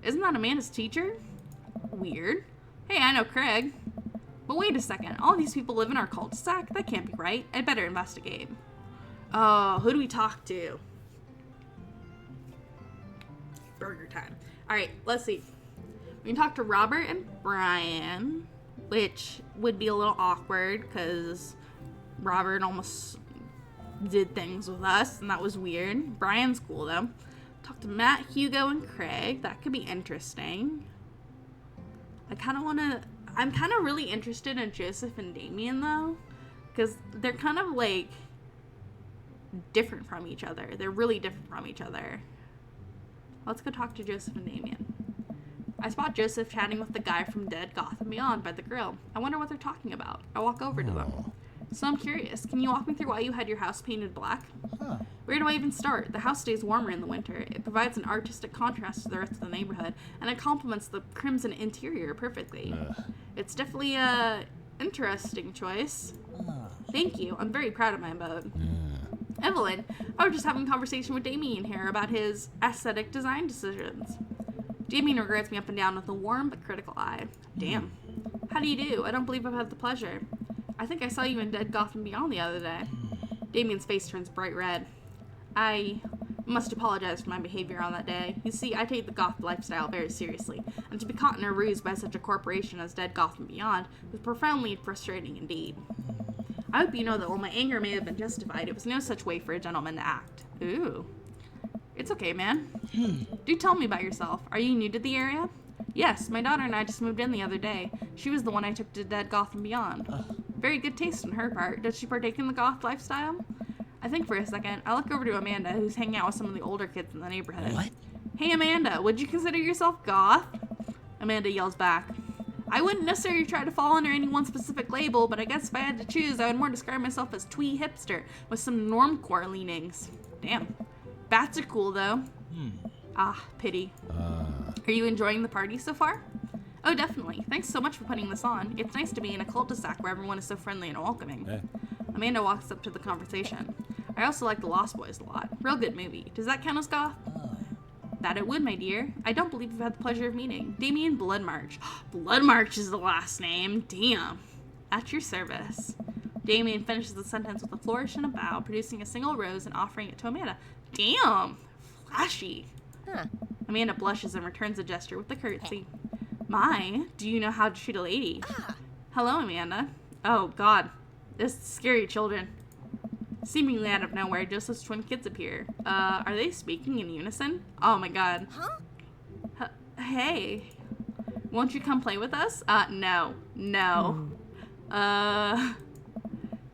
Isn't that Amanda's teacher? Weird. Hey, I know Craig. But wait a second. All these people live in our cul-de-sac? That can't be right. I'd better investigate. Oh, who do we talk to? Burger time. Alright, let's see. We can talk to Robert and Brian, which would be a little awkward because Robert almost did things with us, and that was weird. Brian's cool, though. Talk to Matt, Hugo, and Craig. That could be interesting. I'm kind of really interested in Joseph and Damien, though, because they're kind of, like, different from each other. They're really different from each other. Let's go talk to Joseph and Damien. I spot Joseph chatting with the guy from Dead Goth and Beyond by the grill. I wonder what they're talking about. I walk over to them. So I'm curious, can you walk me through why you had your house painted black? Where do I even start? The house stays warmer in the winter. It provides an artistic contrast to the rest of the neighborhood, and it complements the crimson interior perfectly. It's definitely a interesting choice. Thank you. I'm very proud of my abode. Evelyn, I was just having a conversation with Damien here about his aesthetic design decisions. Damien regards me up and down with a warm but critical eye. Damn. How do you do? I don't believe I've had the pleasure. I think I saw you in Dead Goth and Beyond the other day. Damien's face turns bright red. I must apologize for my behavior on that day. You see, I take the goth lifestyle very seriously, and to be caught in a ruse by such a corporation as Dead Goth and Beyond was profoundly frustrating indeed. I hope you know that while my anger may have been justified, it was no such way for a gentleman to act. Ooh. It's okay, man. Do tell me about yourself. Are you new to the area? Yes, my daughter and I just moved in the other day. She was the one I took to Dead Goth and Beyond. Very good taste on her part. Does she partake in the goth lifestyle? I think for a second. I look over to Amanda, who's hanging out with some of the older kids in the neighborhood. What? Hey, Amanda, would you consider yourself goth? Amanda yells back. I wouldn't necessarily try to fall under any one specific label, but I guess if I had to choose, I would more describe myself as twee hipster with some normcore leanings. Damn. Bats are cool, though. Ah, pity. Are you enjoying the party so far? Oh, definitely. Thanks so much for putting this on. It's nice to be in a cul-de-sac where everyone is so friendly and welcoming. Hey. Amanda walks up to the conversation. I also like The Lost Boys a lot. Real good movie. Does that count as goth? That it would, my dear. I don't believe you've had the pleasure of meeting. Damien Bloodmarch. Bloodmarch is the last name. Damn. At your service. Damien finishes the sentence with a flourish and a bow, producing a single rose and offering it to Amanda. Damn. Flashy. Huh. Amanda blushes and returns the gesture with a curtsy. My, do you know how to treat a lady? Hello, Amanda. Oh, God. This scary children. Seemingly out of nowhere, Joseph's twin kids appear. Are they speaking in unison? Oh my god. Huh? Hey. Won't you come play with us? No.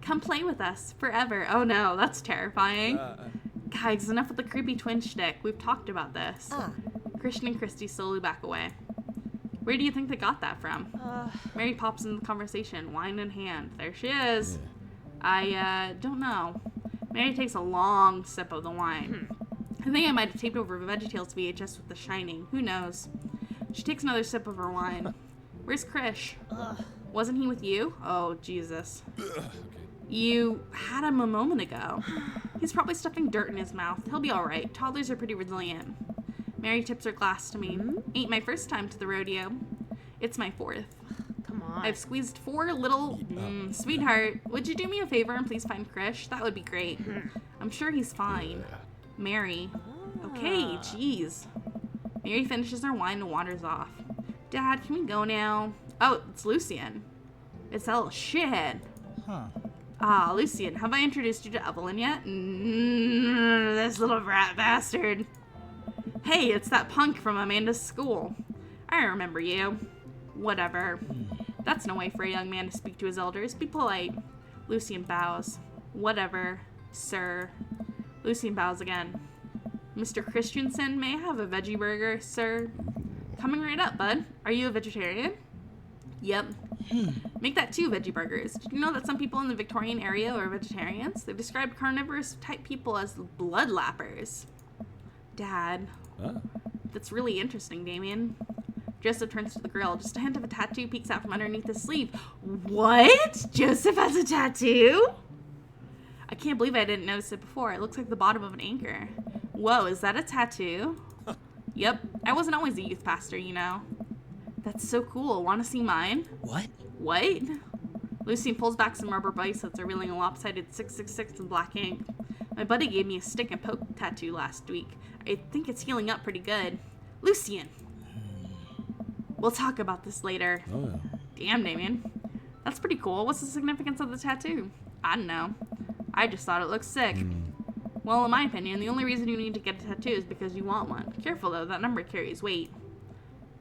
Come play with us. Forever. Oh no, that's terrifying. Guys, enough with the creepy twin shtick. We've talked about this. Christian and Christy slowly back away. Where do you think they got that from? Mary pops into the conversation, wine in hand. There she is. I don't know. Mary takes a long sip of the wine. I think I might have taped over VeggieTales VHS with The Shining. Who knows? She takes another sip of her wine. Where's Krish? Wasn't he with you? Oh, Jesus. You had him a moment ago. He's probably stuffing dirt in his mouth. He'll be alright. Toddlers are pretty resilient. Mary tips her glass to me. Ain't my first time to the rodeo. It's my fourth. Come on. I've squeezed 4 little... sweetheart, would you do me a favor and please find Krish? That would be great. I'm sure he's fine. Mary. Okay, jeez. Mary finishes her wine and wanders off. Dad, can we go now? Oh, it's Lucian. It's that little shithead. Ah, Lucian, have I introduced you to Evelyn yet? This little rat bastard. Hey, it's that punk from Amanda's school. I remember you. Whatever. That's no way for a young man to speak to his elders. Be polite. Lucian bows. Whatever, sir. Lucian bows again. Mr. Christensen, may I have a veggie burger, sir? Coming right up, bud. Are you a vegetarian? Yep. Make that 2 veggie burgers. Did you know that some people in the Victorian area are vegetarians? They described carnivorous type people as blood lappers. Dad. That's really interesting, Damien. Joseph turns to the grill. Just a hint of a tattoo peeks out from underneath his sleeve. What? Joseph has a tattoo? I can't believe I didn't notice it before. It looks like the bottom of an anchor. Whoa, is that a tattoo? Yep. I wasn't always a youth pastor, you know. That's so cool. Want to see mine? What? What? Lucian pulls back some rubber biceps, revealing a lopsided 666 in black ink. My buddy gave me a stick and poke tattoo last week. I think it's healing up pretty good. Lucian! We'll talk about this later. Damn, Damien. That's pretty cool. What's the significance of the tattoo? I don't know. I just thought it looked sick. Well, in my opinion, the only reason you need to get a tattoo is because you want one. Careful, though. That number carries weight.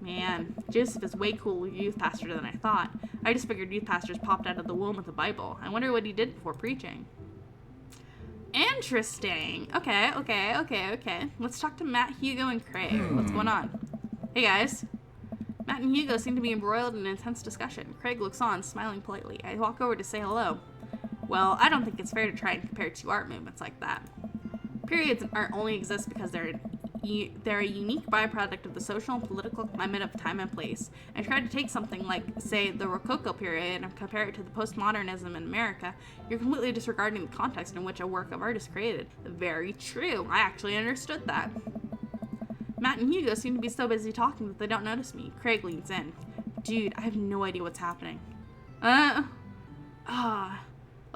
Man, Joseph is way cooler youth pastor than I thought. I just figured youth pastors popped out of the womb with the Bible. I wonder what he did before preaching. Interesting. Okay. Let's talk to Matt, Hugo, and Craig. What's going on? Hey, guys. Matt and Hugo seem to be embroiled in an intense discussion. Craig looks on, smiling politely. I walk over to say hello. Well, I don't think it's fair to try and compare 2 art movements like that. Periods in art only exist because they're a unique byproduct of the social and political climate of time and place. And try to take something like, say, the Rococo period and compare it to the postmodernism in America, you're completely disregarding the context in which a work of art is created. Very true. I actually understood that. Matt and Hugo seem to be so busy talking that they don't notice me. Craig leans in. Dude, I have no idea what's happening. Let's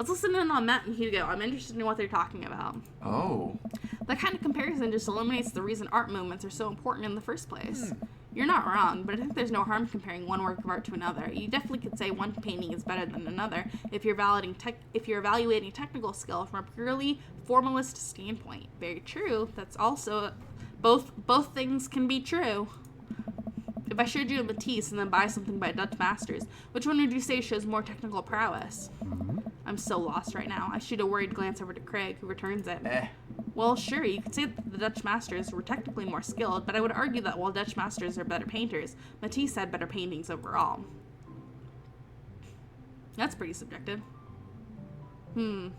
listen in on Matt and Hugo. I'm interested in what they're talking about. Oh. That kind of comparison just eliminates the reason art movements are so important in the first place. You're not wrong, but I think there's no harm comparing one work of art to another. You definitely could say one painting is better than another if you're evaluating technical skill from a purely formalist standpoint. Very true. That's also both things can be true. If I showed you a Matisse and then buy something by Dutch masters, which one would you say shows more technical prowess? I'm so lost right now. I shoot a worried glance over to Craig, who returns it. Eh. Well, sure, you could say that the Dutch masters were technically more skilled, but I would argue that while Dutch masters are better painters, Matisse had better paintings overall. That's pretty subjective. I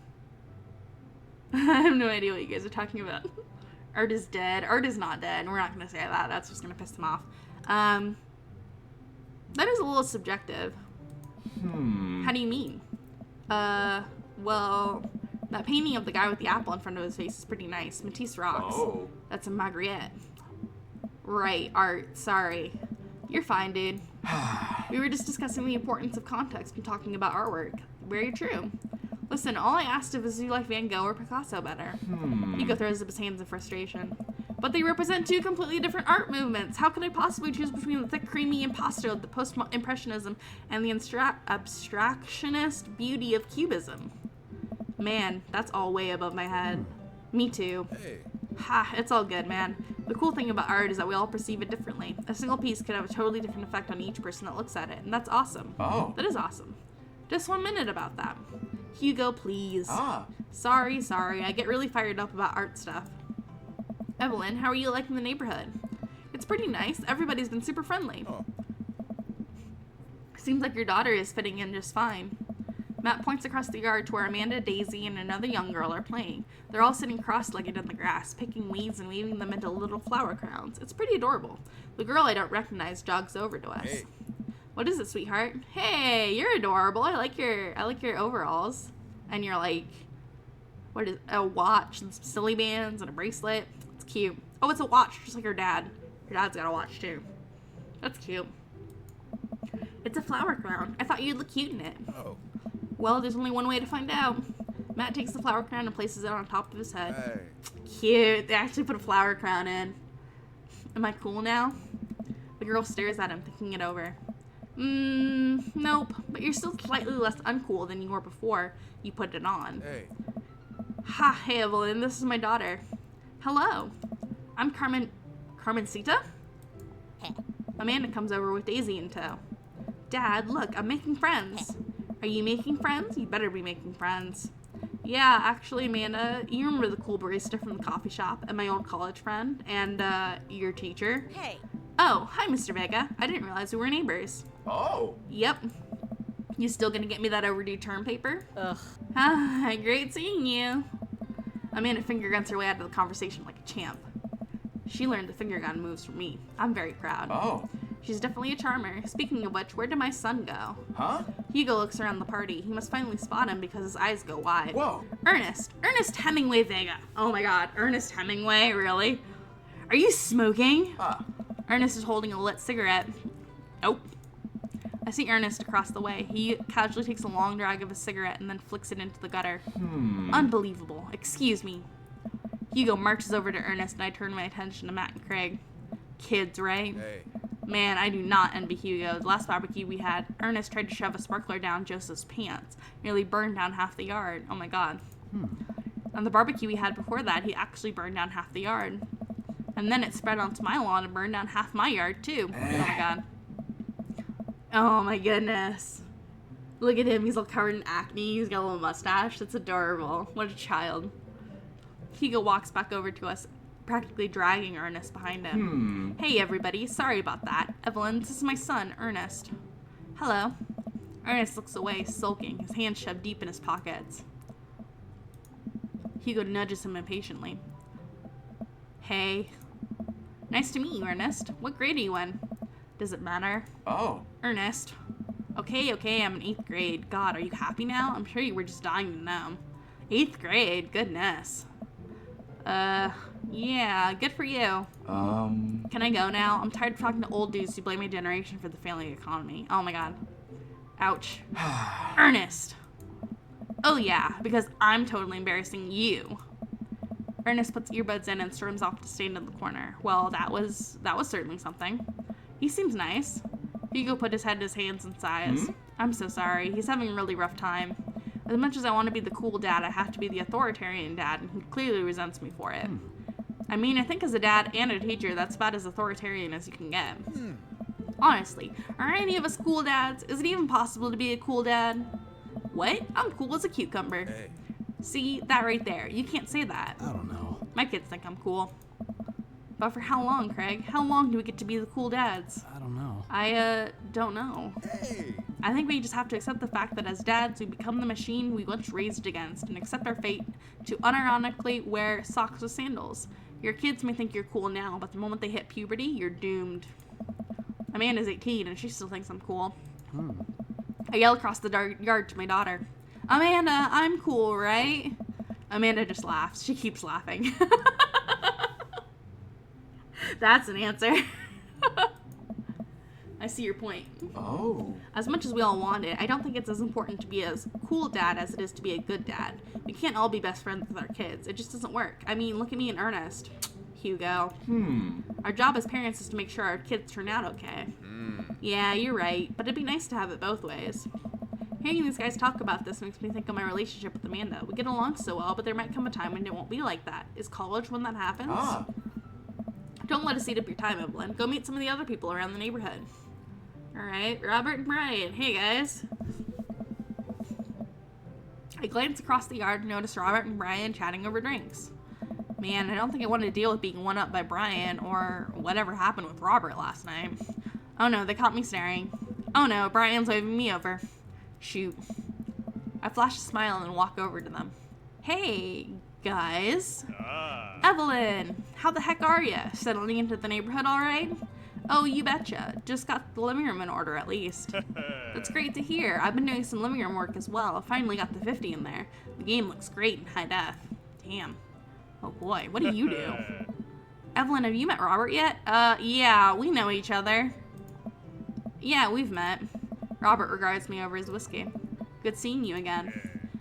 have no idea what you guys are talking about. Art is dead. Art is not dead. We're not going to say that. That's just going to piss him off. That is a little subjective. How do you mean? Well, that painting of the guy with the apple in front of his face is pretty nice. Matisse rocks. Oh. That's a Magritte. Right, Art. Sorry. You're fine, dude. We were just discussing the importance of context and talking about artwork. Very true. Listen, all I asked of is you like Van Gogh or Picasso better. Hugo throws up his hands in frustration. But they represent two completely different art movements. How could I possibly choose between the thick, creamy impasto of the post-impressionism and the abstractionist beauty of cubism? Man, that's all way above my head. Me too. Hey. Ha, it's all good, man. The cool thing about art is that we all perceive it differently. A single piece could have a totally different effect on each person that looks at it, and that's awesome. Oh. That is awesome. Just 1 minute about that. Hugo, please. Ah. Sorry. I get really fired up about art stuff. Evelyn, how are you liking the neighborhood? It's pretty nice. Everybody's been super friendly. Oh. Seems like your daughter is fitting in just fine. Matt points across the yard to where Amanda, Daisy, and another young girl are playing. They're all sitting cross-legged in the grass, picking weeds and weaving them into little flower crowns. It's pretty adorable. The girl I don't recognize jogs over to us. Hey. What is it, sweetheart? Hey, you're adorable. I like your overalls. And you're like, what is a watch and some silly bands and a bracelet. It's cute. Oh, it's a watch, just like her dad. Your dad's got a watch too. That's cute. It's a flower crown. I thought you'd look cute in it. Oh. Well, there's only one way to find out. Matt takes the flower crown and places it on top of his head. Hey. Cute. They actually put a flower crown in. Am I cool now? The girl stares at him, thinking it over. Nope. But you're still slightly less uncool than you were before you put it on. Hey. Ha, hey, Evelyn. This is my daughter. Hello. I'm Carmencita? Amanda comes over with Daisy in tow. Dad, look, I'm making friends. Are you making friends? You better be making friends. Yeah, actually, Amanda, you remember the cool barista from the coffee shop and my old college friend and, your teacher? Hey. Oh, hi, Mr. Vega. I didn't realize we were neighbors. Oh. Yep. You still gonna get me that overdue term paper? Ugh. Ah, great seeing you. Amanda finger guns her way out of the conversation like a champ. She learned the finger gun moves from me. I'm very proud. Oh. She's definitely a charmer. Speaking of which, where did my son go? Huh? Hugo looks around the party. He must finally spot him because his eyes go wide. Whoa. Ernest Hemingway Vega. Oh my god, Ernest Hemingway, really? Are you smoking? Ernest is holding a lit cigarette. Nope. I see Ernest across the way. He casually takes a long drag of his cigarette and then flicks it into the gutter. Unbelievable. Excuse me. Hugo marches over to Ernest and I turn my attention to Matt and Craig. Kids, right? Hey. Man, I do not envy Hugo. The last barbecue we had, Ernest tried to shove a sparkler down Joseph's pants. Nearly burned down half the yard. Oh my god. On the barbecue we had before that, he actually burned down half the yard. And then it spread onto my lawn and burned down half my yard too. Oh my god. Oh my goodness. Look at him. He's all covered in acne. He's got a little mustache. That's adorable. What a child. Hugo walks back over to us, practically dragging Ernest behind him. Hey everybody, sorry about that. Evelyn, this is my son, Ernest. Hello. Ernest looks away, sulking, his hands shoved deep in his pockets. Hugo nudges him impatiently. Hey. Nice to meet you, Ernest. What grade are you in? Does it matter? Oh. Ernest. Okay, I'm in 8th grade. God, are you happy now? I'm sure you were just dying to know. 8th grade? Goodness. Yeah, good for you. Can I go now? I'm tired of talking to old dudes who blame my generation for the failing economy. Oh my god. Ouch. Ernest! Oh yeah, because I'm totally embarrassing you. Ernest puts earbuds in and storms off to stand in the corner. Well, that was certainly something. He seems nice. Hugo put his head in his hands and sighs. I'm so sorry. He's having a really rough time. As much as I want to be the cool dad, I have to be the authoritarian dad, and he clearly resents me for it. I mean, I think as a dad and a teacher, that's about as authoritarian as you can get. Honestly, are any of us cool dads? Is it even possible to be a cool dad? What? I'm cool as a cucumber. Hey. See, that right there. You can't say that. I don't know. My kids think I'm cool. But for how long, Craig? How long do we get to be the cool dads? I don't know. I don't know. Hey. I think we just have to accept the fact that as dads, we become the machine we once raised against and accept our fate to unironically wear socks with sandals. Your kids may think you're cool now, but the moment they hit puberty, you're doomed. Amanda's 18 and she still thinks I'm cool. I yell across the yard to my daughter. Amanda, I'm cool, right? Amanda just laughs. She keeps laughing. That's an answer. I see your point. Oh. As much as we all want it, I don't think it's as important to be a cool dad as it is to be a good dad. We can't all be best friends with our kids. It just doesn't work. I mean, look at me and Ernest. Hugo. Our job as parents is to make sure our kids turn out okay. Yeah, you're right, but it'd be nice to have it both ways. Hearing these guys talk about this makes me think of my relationship with Amanda. We get along so well, but there might come a time when it won't be like that. Is college when that happens? Don't let us eat up your time, Evelyn. Go meet some of the other people around the neighborhood. Alright, Robert and Brian. Hey, guys. I glance across the yard and notice Robert and Brian chatting over drinks. Man, I don't think I want to deal with being one-up by Brian or whatever happened with Robert last night. Oh no, they caught me staring. Oh no, Brian's waving me over. Shoot. I flash a smile and walk over to them. Hey, guys. Evelyn, how the heck are ya? Settling into the neighborhood all right? Oh, you betcha. Just got the living room in order, at least. That's great to hear. I've been doing some living room work as well. I finally got the 50 in there. The game looks great in high def. Damn. Oh boy, what do you do? Evelyn, have you met Robert yet? Yeah, we know each other. Yeah, we've met. Robert regards me over his whiskey. Good seeing you again.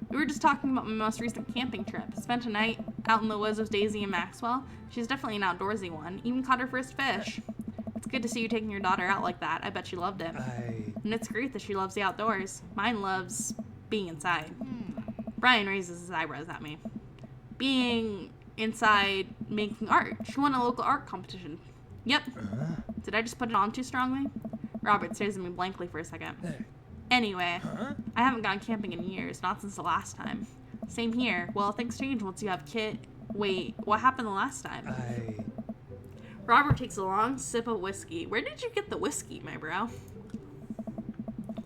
We were just talking about my most recent camping trip. Spent a night out in the woods with Daisy and Maxwell. She's definitely an outdoorsy one. Even caught her first fish. It's good to see you taking your daughter out like that. I bet she loved it. And it's great that she loves the outdoors. Mine loves being inside. Brian raises his eyebrows at me. Being inside making art. She won a local art competition. Yep. Did I just put it on too strongly? Robert stares at me blankly for a second. Anyway, I haven't gone camping in years, not since the last time. Same here. Well, things change once you have Wait, what happened the last time? Robert takes a long sip of whiskey. Where did you get the whiskey, my bro?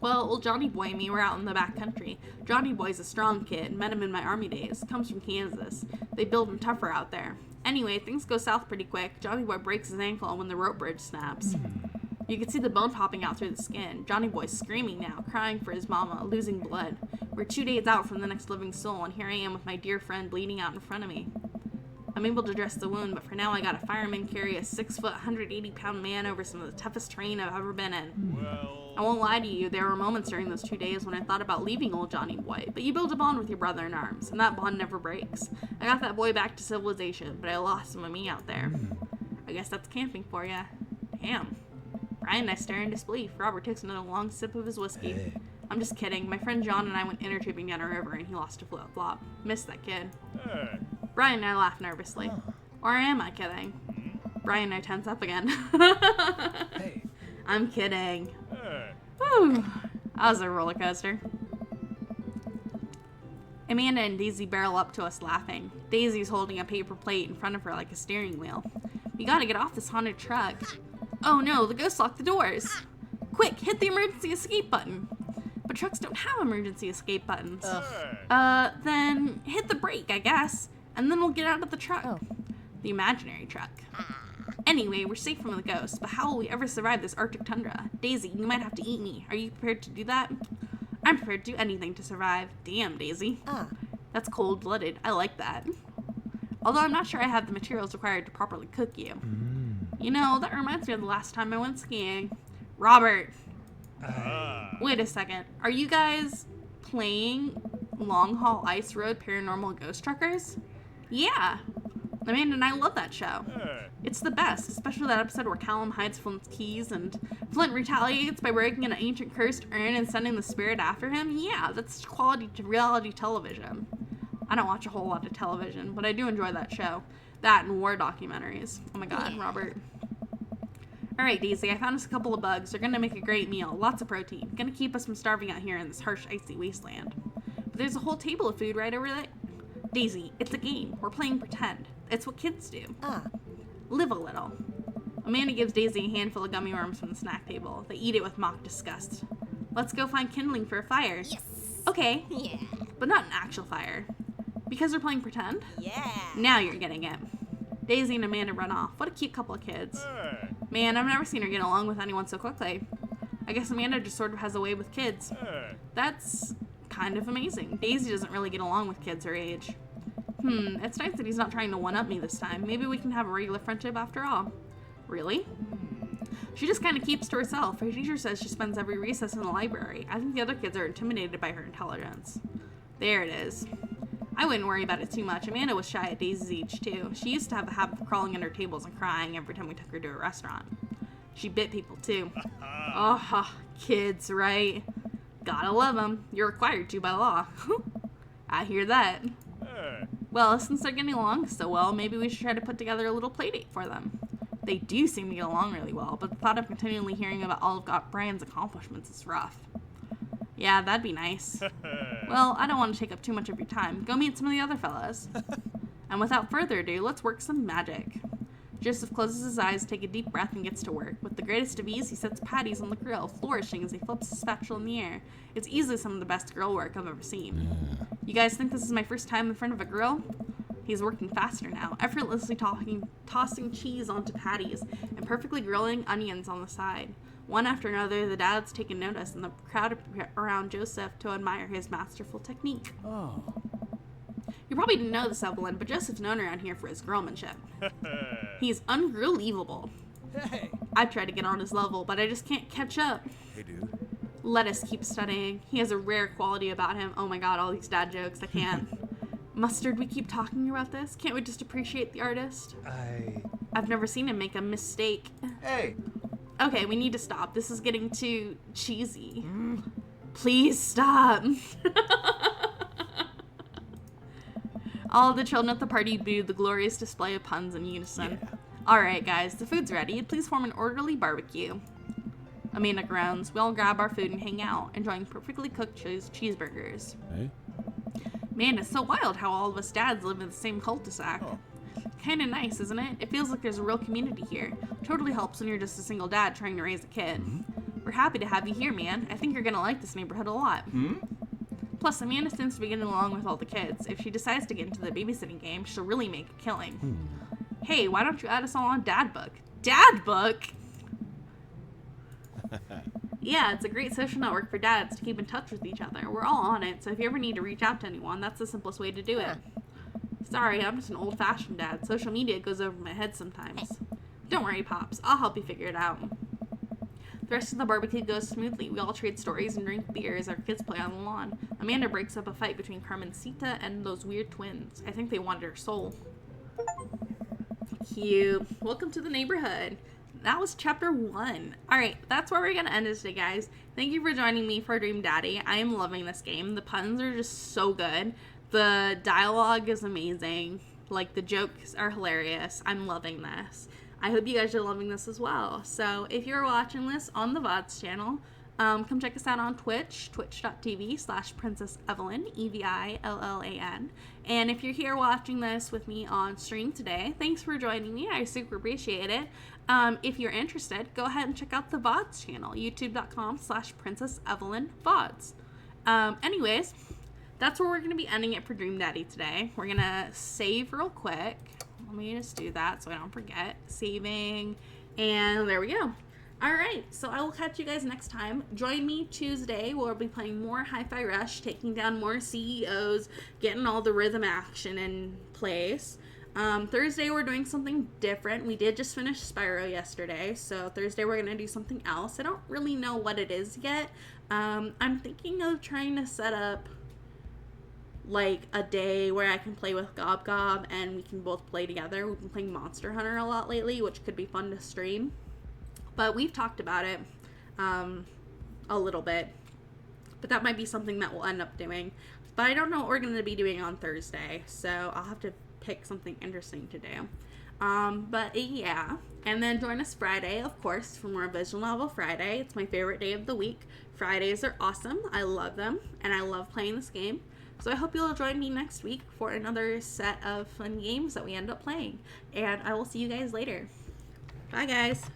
Well, old Johnny Boy and me were out in the back country. Johnny Boy's a strong kid. Met him in my army days. Comes from Kansas. They build him tougher out there. Anyway, things go south pretty quick. Johnny Boy breaks his ankle when the rope bridge snaps. You can see the bone popping out through the skin. Johnny Boy's screaming now, crying for his mama, losing blood. We're 2 days out from the next living soul, and here I am with my dear friend bleeding out in front of me. I'm able to dress the wound, but for now I got a fireman carry a 6-foot, 180-pound man over some of the toughest terrain I've ever been in. I won't lie to you, there were moments during those 2 days when I thought about leaving old Johnny Boy, but you build a bond with your brother in arms, and that bond never breaks. I got that boy back to civilization, but I lost some of me out there. I guess that's camping for ya. Damn. Brian and I stare in disbelief. Robert takes another long sip of his whiskey. I'm just kidding. My friend John and I went inner tubing down a river and he lost a flip-flop. Missed that kid. Brian and I laugh nervously. Or am I kidding? Brian and I tense up again. I'm kidding. Whew. That was a roller coaster. Amanda and Daisy barrel up to us laughing. Daisy's holding a paper plate in front of her like a steering wheel. We gotta get off this haunted truck. Oh no, the ghost locked the doors. Quick, hit the emergency escape button. But trucks don't have emergency escape buttons. Then hit the brake, I guess. And then we'll get out of the truck. The imaginary truck. Anyway, we're safe from the ghosts, but how will we ever survive this Arctic tundra? Daisy, you might have to eat me. Are you prepared to do that? I'm prepared to do anything to survive. Damn, Daisy. That's cold-blooded. I like that. Although I'm not sure I have the materials required to properly cook you. You know, that reminds me of the last time I went skiing. Robert. Wait a second. Are you guys playing Long Haul Ice Road Paranormal Ghost Truckers? Yeah. Amanda and I love that show. It's the best, especially that episode where Callum hides Flint's keys and Flint retaliates by breaking an ancient cursed urn and sending the spirit after him. Yeah, that's quality reality television. I don't watch a whole lot of television, but I do enjoy that show. That and war documentaries. Oh my god, Robert. Alright, Daisy, I found us a couple of bugs. They're gonna make a great meal. Lots of protein. Gonna keep us from starving out here in this harsh, icy wasteland. But there's a whole table of food right over there. Daisy, it's a game. We're playing pretend. It's what kids do. Live a little. Amanda gives Daisy a handful of gummy worms from the snack table. They eat it with mock disgust. Let's go find kindling for a fire. Yes. Okay. Yeah. But not an actual fire. Because we're playing pretend? Yeah. Now you're getting it. Daisy and Amanda run off. What a cute couple of kids. Man, I've never seen her get along with anyone so quickly. I guess Amanda just sort of has a way with kids. That's kind of amazing. Daisy doesn't really get along with kids her age. It's nice that he's not trying to one-up me this time. Maybe we can have a regular friendship after all. Really? She just kind of keeps to herself. Her teacher says she spends every recess in the library. I think the other kids are intimidated by her intelligence. There it is. I wouldn't worry about it too much. Amanda was shy at Daisy's age, too. She used to have the habit of crawling under tables and crying every time we took her to a restaurant. She bit people, too. Oh, kids, right? Gotta love them. You're required to by law. I hear that. Well, since they're getting along so well, maybe we should try to put together a little play date for them. They do seem to get along really well, but the thought of continually hearing about all of Brian's accomplishments is rough. Yeah, that'd be nice. Well, I don't want to take up too much of your time. Go meet some of the other fellas. And without further ado, let's work some magic. Joseph closes his eyes, takes a deep breath, and gets to work. With the greatest of ease, he sets patties on the grill, flourishing as he flips his spatula in the air. It's easily some of the best grill work I've ever seen. You guys think this is my first time in front of a grill? He's working faster now, effortlessly tossing cheese onto patties and perfectly grilling onions on the side. One after another, the dads take notice, and the crowd around Joseph to admire his masterful technique. You probably didn't know this, Evelyn, but Joseph's known around here for his grillmanship. He's ungrillevable. Hey. I've tried to get on his level, but I just can't catch up. Hey, dude. Let us keep studying. He has a rare quality about him. Oh my god, all these dad jokes, I can't. Mustard, we keep talking about this? Can't we just appreciate the artist? I've never seen him make a mistake. Hey. Okay, we need to stop. This is getting too cheesy. Please stop. All of the children at the party booed the glorious display of puns in unison. Yeah. Alright guys, the food's ready. Please form an orderly barbecue. Amanda groans. We all grab our food and hang out, enjoying perfectly cooked cheeseburgers. Hey? Man, it's so wild how all of us dads live in the same cul-de-sac. Oh. Kinda nice, isn't it? It feels like there's a real community here. Totally helps when you're just a single dad trying to raise a kid. We're happy to have you here, man. I think you're gonna like this neighborhood a lot. Plus, Amanda seems to be getting along with all the kids. If she decides to get into the babysitting game, she'll really make a killing. Hey, why don't you add us all on Dad Book? Dad Book? Yeah, it's a great social network for dads to keep in touch with each other. We're all on it, so if you ever need to reach out to anyone, that's the simplest way to do it. Sorry, I'm just an old-fashioned dad. Social media goes over my head sometimes. Don't worry, Pops. I'll help you figure it out. The rest of the barbecue goes smoothly. We all trade stories and drink beer as our kids play on the lawn. Amanda breaks up a fight between Carmencita and those weird twins. I think they wanted her soul. Cute. Welcome to the neighborhood. That was chapter 1. Alright, that's where we're going to end it today, guys. Thank you for joining me for Dream Daddy. I am loving this game. The puns are just so good. The dialogue is amazing. Like, the jokes are hilarious. I'm loving this. I hope you guys are loving this as well. So, if you're watching this on the VODs channel, come check us out on Twitch, twitch.tv/princessevillan, EVILLAN. And if you're here watching this with me on stream today, thanks for joining me. I super appreciate it. If you're interested, go ahead and check out the VODs channel, youtube.com/princessevillanvods. Anyways, that's where we're going to be ending it for Dream Daddy today. We're going to save real quick. Let me just do that so I don't forget. Saving. And there we go. Alright, so I will catch you guys next time. Join me Tuesday where we'll be playing more Hi-Fi Rush, taking down more CEOs, getting all the rhythm action in place. Thursday we're doing something different. We did just finish Spyro yesterday, so Thursday we're going to do something else. I don't really know what it is yet. I'm thinking of trying to set up like a day where I can play with Gob Gob and we can both play together. We've been playing Monster Hunter a lot lately, which could be fun to stream. But we've talked about it a little bit. But that might be something that we'll end up doing. But I don't know what we're going to be doing on Thursday, so I'll have to pick something interesting to do. But yeah. And then join us Friday, of course, for more Visual Novel Friday. It's my favorite day of the week. Fridays are awesome. I love them, and I love playing this game. So I hope you'll join me next week for another set of fun games that we end up playing. And I will see you guys later. Bye, guys.